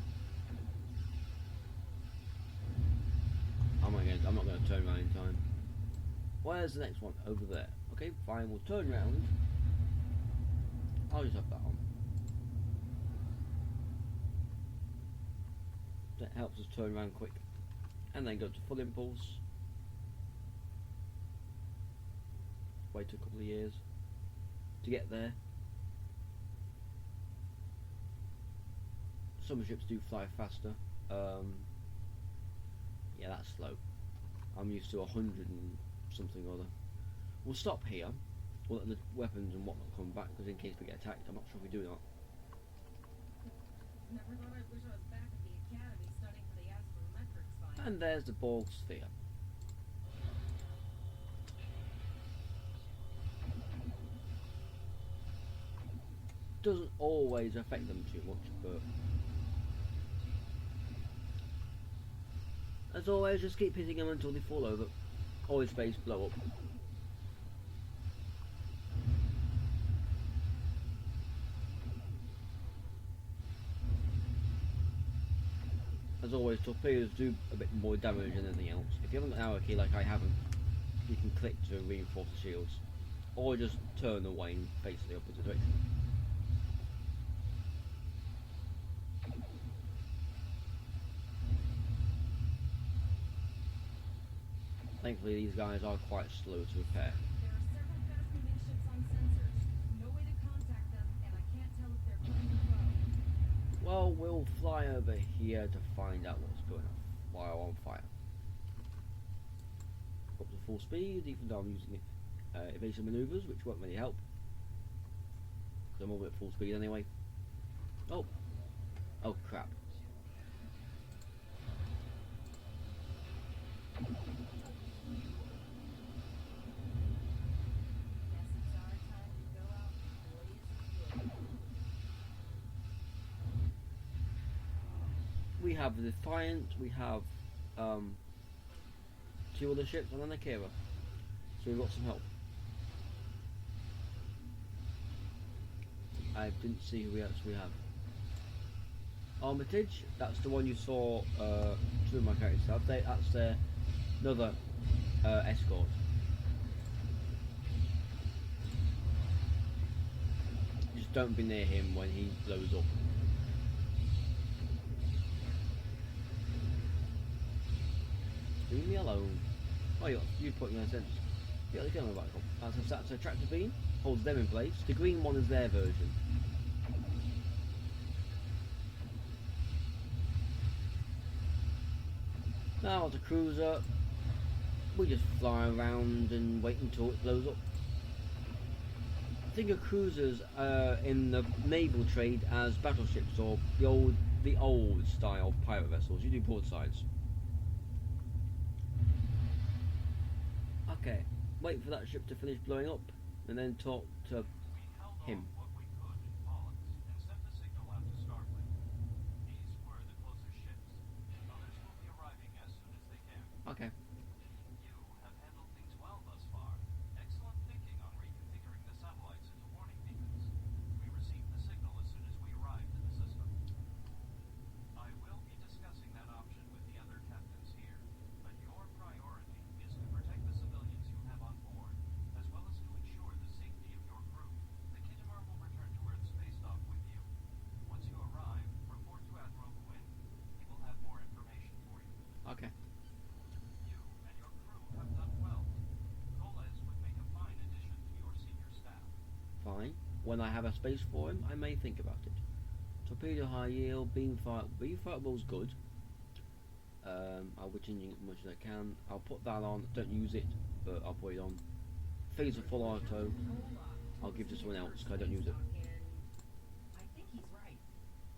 I'm not going to turn around in time. Where's the next one? Over there. Okay, fine. We'll turn around. I'll just have that on. That helps us turn around quick. And then go to full impulse. Wait a couple of years to get there. Some ships do fly faster. Yeah, that's slow. I'm used to 100 and something or other. We'll stop here. We'll let the weapons and whatnot come back, because in case we get attacked, I'm not sure if we do or not. Never thought I'd wish I was back at the academy studying for the astrometrics final. And there's the Borg sphere. Doesn't always affect them too much, but as always, just keep hitting them until they fall over. Or his face blow up. As always, torpedoes do a bit more damage than anything else. If you haven't got an arrow key like I haven't, you can click to reinforce the shields. Or just turn away and face the opposite direction. Thankfully these guys are quite slow to repair. There are several fast-moving ships on sensors. No way to contact them, and I can't tell if they're friend or foe. Well, we'll fly over here to find out what's going on while on fire. Up to full speed, even though I'm using evasive manoeuvres, which won't really help. Because I'm over at full speed anyway. Oh. Oh crap. We have the Defiant, we have 2 other ships, and then Akira. So we've got some help. I didn't see who else we have. Armitage, that's the one you saw through my character update. That's another escort. Just don't be near him when he blows up. Leave me alone. Oh, you put me on a sense. Yeah, the camera back up. That's a tractor beam. Holds them in place. The green one is their version. Now it's a cruiser. We just fly around and wait until it blows up. think of cruisers in the naval trade as battleships or the old style pirate vessels. You do broadsides. Okay, wait for that ship to finish blowing up, and then talk to We held him. off what we could in Pollux and sent a signal out to Starfleet. These were the closest ships. Others will be arriving as soon as they can. Okay. You have handled things well thus far. Excellent thinking on reconfiguring the satellites into warning beacons. We received the signal as soon as we arrived in the system. I will be discussing that option with the other captains here, but your priority is to protect the civilians you have on board, as well as to ensure the safety of your crew. The Kittimar will return to Earth space dock with you. Once you arrive, report to Admiral Quinn. He will have more information for you. Okay. You and your crew have done well. Coles would make a fine addition to your senior staff. Fine. When I have a space for him, I may think about it. Torpedo high yield, beam fireball's good. I'll be changing it as much as I can. I'll put that on. Don't use it, but I'll put it on. Phaser full auto. I'll give to someone else because I don't use it. I think he's right.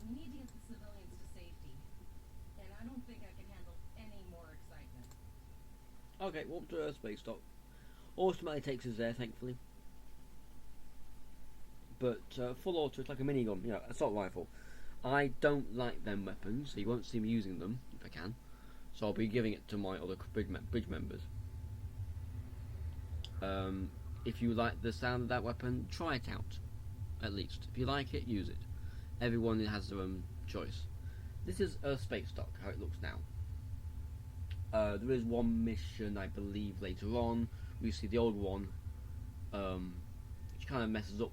We need to get the civilians to safety. And I don't think I can handle any more excitement. Okay, warp to Earth space dock. Automatically takes us there, thankfully. But full auto, it's like a minigun, you know, assault rifle. I don't like them weapons, so you won't see me using them if I can. So I'll be giving it to my other bridge members. If you like the sound of that weapon, try it out. At least, if you like it, use it. Everyone has their own choice. This is Earth space dock, how it looks now. There is one mission, I believe, later on. We see the old one, which kind of messes up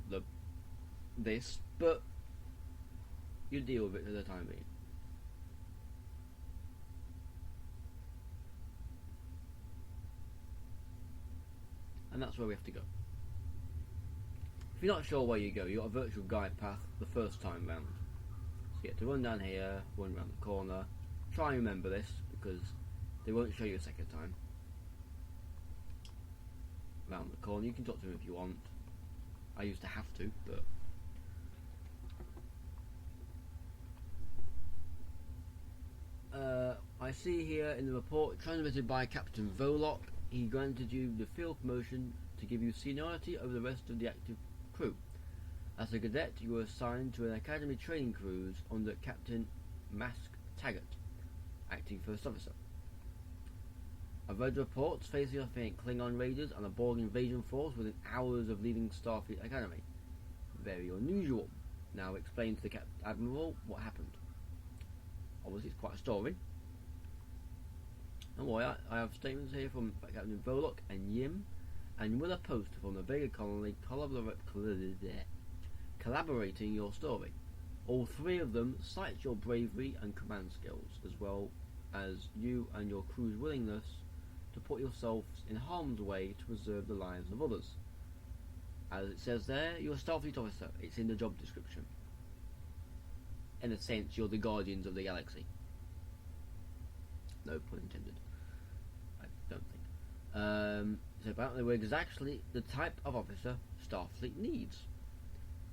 this, but you deal with it for the time being. And that's where we have to go. If you're not sure where you go, you've got a virtual guide path the first time round. So you get to run down here, run around the corner. Try and remember this, because they won't show you a second time. Round the corner, you can talk to them if you want. I used to have to, but I see here in the report transmitted by Captain Volok, he granted you the field promotion to give you seniority over the rest of the active crew. As a cadet, you were assigned to an academy training cruise under Captain Mask Taggart, acting first officer. I've read reports facing off against Klingon raiders and a Borg invasion force within hours of leaving Starfleet Academy. Very unusual. Now explain to the Admiral what happened. Obviously it's quite a story. And why I have statements here from Captain Volok and Yim and Willa Post from the Vega colony collaborating your story. All three of them cite your bravery and command skills, as well as you and your crew's willingness to put yourselves in harm's way to preserve the lives of others. As it says there, you're a Starfleet officer. It's in the job description. In a sense, you're the guardians of the galaxy. No pun intended. I don't think. So apparently we're exactly the type of officer Starfleet needs.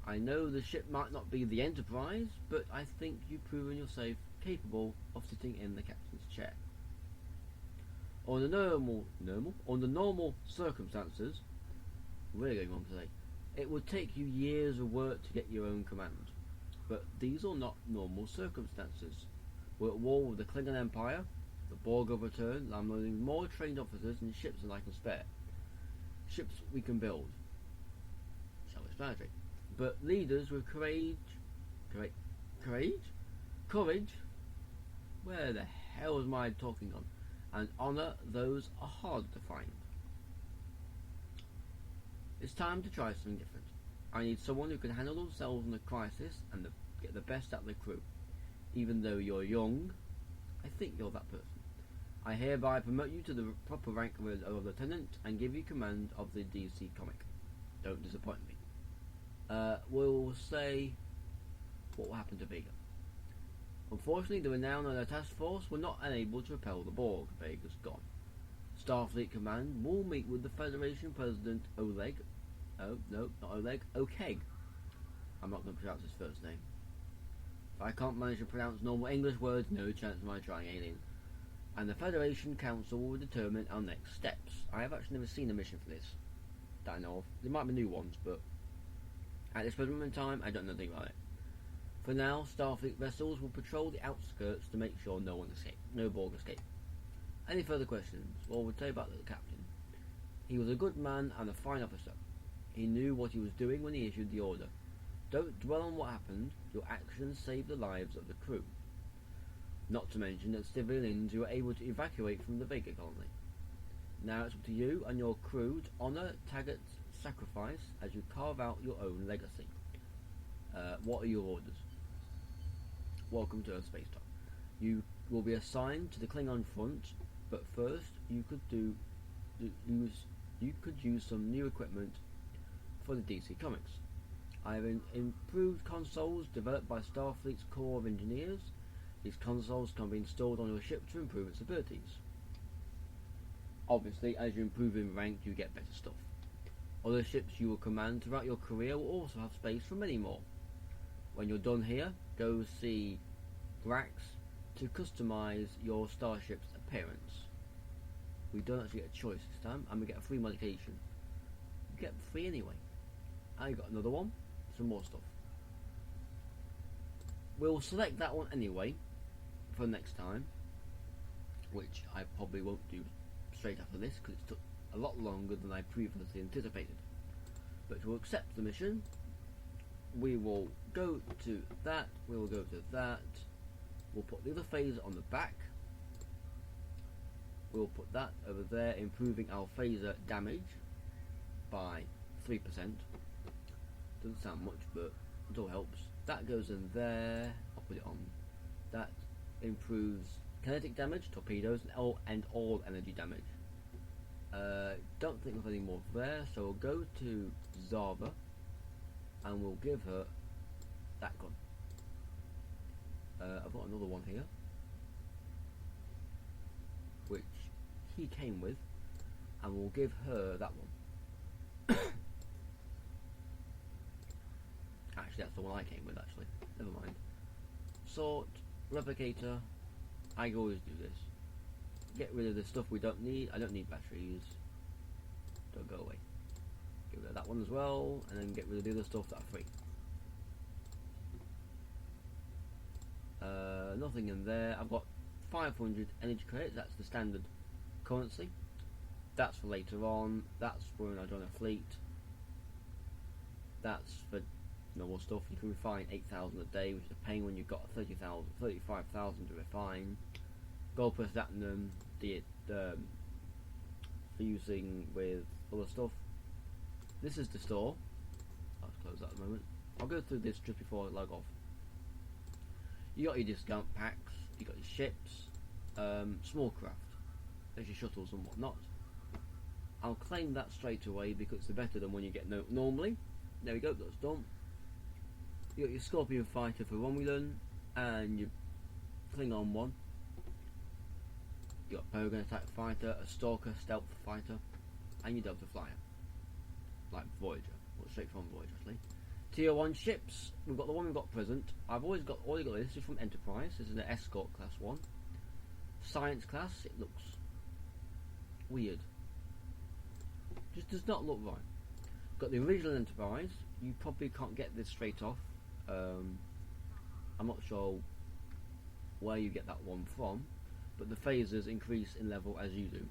I know the ship might not be the Enterprise, but I think you've proven yourself capable of sitting in the captain's chair. Under normal circumstances, we're going on today, it would take you years of work to get your own command. But these are not normal circumstances. We're at war with the Klingon Empire, the Borg have returned, and I'm loading more trained officers and ships than I can spare. Ships we can build. Self-explanatory. But leaders with courage, where the hell is my talking on? And honour, those are hard to find. It's time to try something different. I need someone who can handle themselves in a crisis and get the best out of the crew. Even though you're young, I think you're that person. I hereby promote you to the proper rank of a lieutenant and give you command of the DC comic. Don't disappoint me. We'll say what will happen to Vega. Unfortunately, the Renown and their task force were not unable to repel the Borg. Vega's gone. Starfleet Command will meet with the Federation President Oleg Oh, no, not Oleg. Okeg. I'm not going to pronounce his first name. If I can't manage to pronounce normal English words, no chance of my trying alien. And the Federation Council will determine our next steps. I have actually never seen a mission for this that I know of. There might be new ones, but at this present moment in time, I don't know anything about it. For now, Starfleet vessels will patrol the outskirts to make sure no Borg escape. Any further questions? Well, we'll tell you about the captain. He was a good man and a fine officer. He knew what he was doing when he issued the order. Don't dwell on what happened. Your actions saved the lives of the crew. Not to mention that civilians you were able to evacuate from the Vega colony. Now it's up to you and your crew to honour Taggart's sacrifice as you carve out your own legacy. What are your orders? Welcome to Earth Space Dock. You will be assigned to the Klingon front, but first you could use some new equipment for the DC Comics. I have improved consoles developed by Starfleet's Corps of Engineers. These consoles can be installed on your ship to improve its abilities. Obviously, as you improve in rank, you get better stuff. Other ships you will command throughout your career will also have space for many more. When you're done here, go see Grax to customize your starship's appearance. We don't actually get a choice this time, and we get a free medication. You get free anyway. I got another one, some more stuff. We'll select that one anyway for next time, which I probably won't do straight after this because it took a lot longer than I previously anticipated. But to accept the mission, we will go to that, we will go to that, we'll put the other phaser on the back, we'll put that over there, improving our phaser damage by 3%. Doesn't sound much, but it all helps. That goes in there, I'll put it on. That improves kinetic damage, torpedoes, and all energy damage. Don't think of any more there, so we'll go to Zava and we'll give her that gun. I've got another one here which he came with, and we'll give her that one. Actually, that's the one I came with, actually. Never mind. Sort, replicator. I always do this. Get rid of the stuff we don't need. I don't need batteries. Don't go away. Get rid of that one as well, and then get rid of the other stuff that are free. Nothing in there. I've got 500 energy credits. That's the standard currency. That's for later on. That's for when I join a fleet. That's for normal stuff. You can refine 8,000 a day, which is a pain when you've got 35,000 to refine. Gold plus platinum, fusing with other stuff. This is the store. I'll close that at the moment. I'll go through this just before I log off. You got your discount packs, you got your ships, small craft, there's your shuttles and whatnot. I'll claim that straight away because it's better than when you get normally. There we go, that's done. You got your Scorpion fighter for Romulan and your Klingon one. You got Peregrine attack fighter, a Stalker stealth fighter, and your Delta flyer, like Voyager, or straight from Voyager actually. Tier 1 ships, we've got the one we've got present. I've already got this. This is from Enterprise. This is an Escort class one. Science class, it looks weird. Just does not look right. Got the original Enterprise. You probably can't get this straight off. I'm not sure where you get that one from, but the phasers increase in level as you do.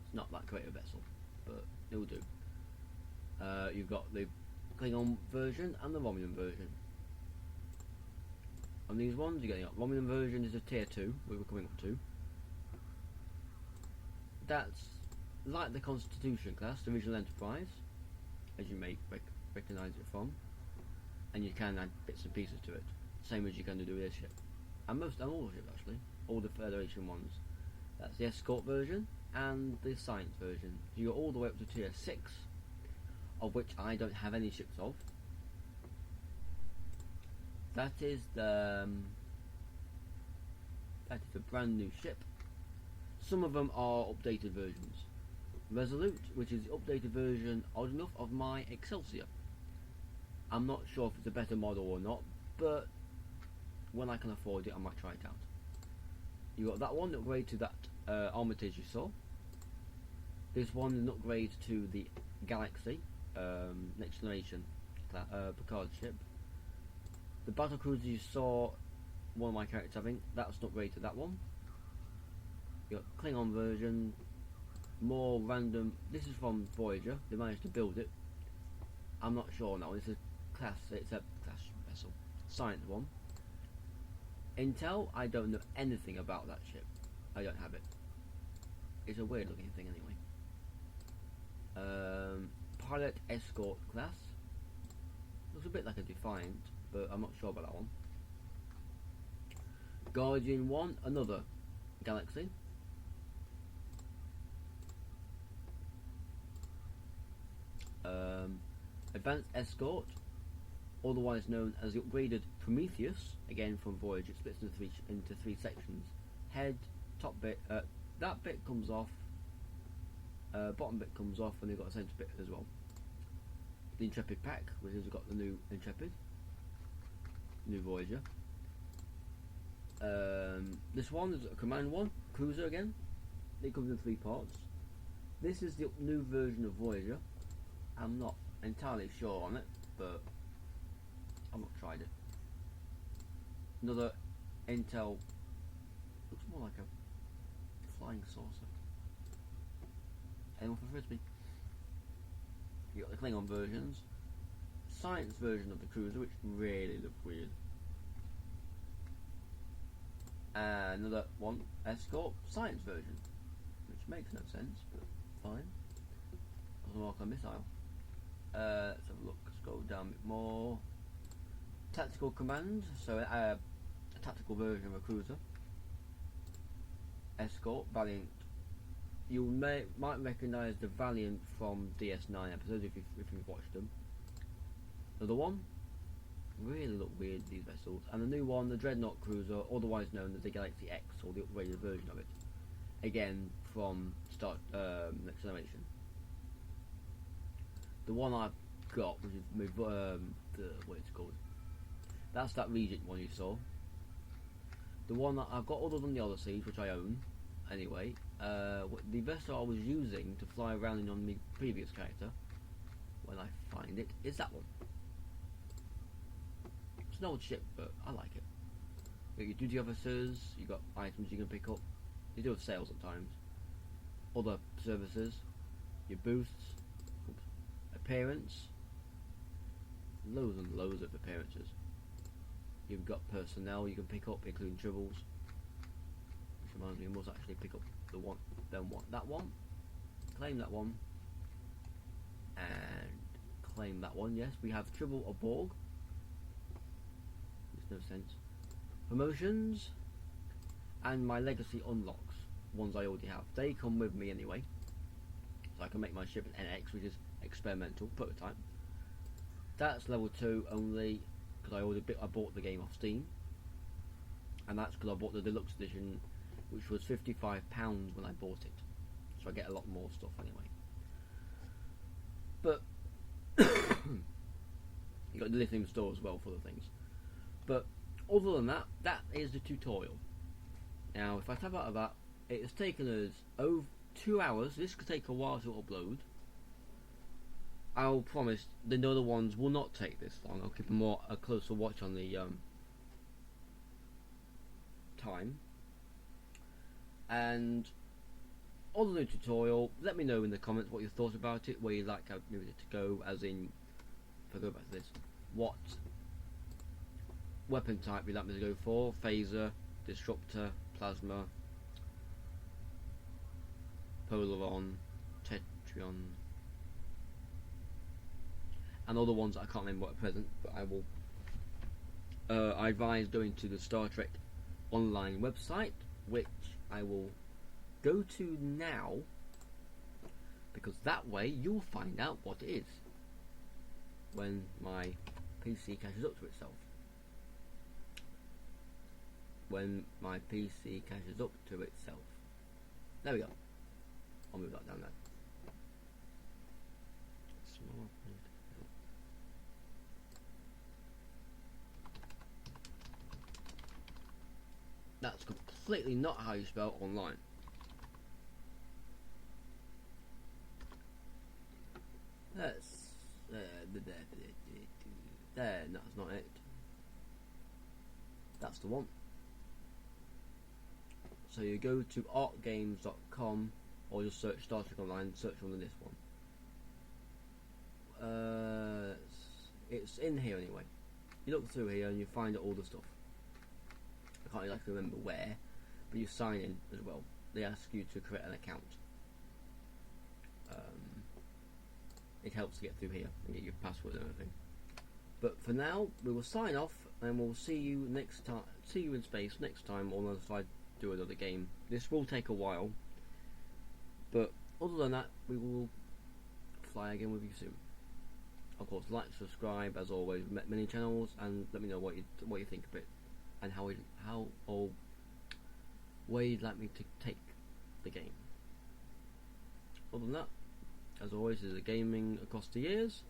It's not that great a vessel, but it will do. You've got the Klingon version and the Romulan version. On these ones, you're getting up. Romulan version is a tier 2, we were coming up to. That's like the Constitution class, the original Enterprise, as you may recognise it from, and you can add bits and pieces to it, same as you can do with this ship, and all the ships actually, all the Federation ones. That's the Escort version and the Science version. You go all the way up to tier 6, of which I don't have any ships of. That is a brand new ship. Some of them are updated versions. Resolute, which is the updated version, odd enough, of my Excelsior. I'm not sure if it's a better model or not, but when I can afford it, I might try it out. You got that one, the upgrade to that Armitage you saw. This one, an upgrade to the Galaxy, next generation Picard ship. The battle cruiser you saw one of my characters having, that's an upgrade to that one. You got Klingon version, more random. This is from Voyager. They managed to build it. I'm not sure now. It's a class vessel, science one. Intel, I don't know anything about that ship. I don't have it. It's a weird looking thing anyway. Pilot escort class. Looks a bit like a Defiant, but I'm not sure about that one. Guardian 1, another Galaxy. Advanced Escort, otherwise known as the upgraded Prometheus, again from Voyager. It splits into three sections. Head, top bit, that bit comes off, bottom bit comes off, and they've got a centre bit as well. The Intrepid pack, which has got the new Intrepid, new Voyager. This one is a Command 1, Cruiser again. It comes in 3 parts. This is the new version of Voyager. I'm not entirely sure on it, but I've not tried it. Another Intel, looks more like a flying saucer. Anyone for Frisbee? You got the Klingon versions, science version of the cruiser, which really look weird. And another one, Escort, science version, which makes no sense, but fine. Doesn't work on missile. Let's have a look, scroll down a bit more. Tactical Command, so a tactical version of a cruiser. Escort, Valiant. You might recognise the Valiant from DS9 episodes if you've watched them. Another one, really look weird, these vessels. And the new one, the Dreadnought Cruiser, otherwise known as the Galaxy X, or the upgraded version of it. Again, from Next Generation. The one I've got, which is what it's called. That's that Regent one you saw. The one that I've got other than the Odysseys, which I own, anyway, the vessel I was using to fly around in on my previous character, when I find it, is that one. It's an old ship, but I like it. You got your duty officers, you got items you can pick up. You do have sales at times. Other services, your boosts, appearance, loads and loads of appearances. You've got personnel you can pick up, including tribbles. Which reminds me, you must actually pick up that one, claim that one, and claim that one. Yes, we have Tribble or Borg. Makes no sense. Promotions and my legacy unlocks, ones I already have. They come with me anyway, so I can make my ship an NX, which is experimental prototype. That's level 2 only because I bought the game off Steam, and that's because I bought the deluxe edition, which was £55 when I bought it, so I get a lot more stuff anyway. But you got the lithium store as well for the things. But other than that, that is the tutorial. Now, if I tab out of that, it has taken us over 2 hours. This could take a while to upload. I'll promise the other ones will not take this long. I'll keep a closer watch on the time. And other than the tutorial, let me know in the comments what you thought about it, where you'd like to move it to go, as in, if I go back to this, what weapon type you'd like me to go for: phaser, disruptor, plasma, Polaron, Tetrion, and other ones that I can't remember at present, but I will. I advise going to the Star Trek Online website, which I will go to now, because that way you'll find out what it is when my PC catches up to itself. When my PC catches up to itself. There we go. I'll move that down there. completely not how you spell online. That's there. That's not it. That's the one. So you go to artgames.com or just search Star Trek Online. Search under this one. It's in here anyway. You look through here and you find all the stuff. I can't exactly remember where, but you sign in as well. They ask you to create an account. It helps to get through here and get your password and everything. But for now, we will sign off and we'll see you next time. See you in space next time, unless I do another game. This will take a while, but other than that, we will fly again with you soon. Of course, like, subscribe as always. Many channels, and let me know what you think of it, and where you'd like me to take the game. Other than that, as always, is a gaming across the years.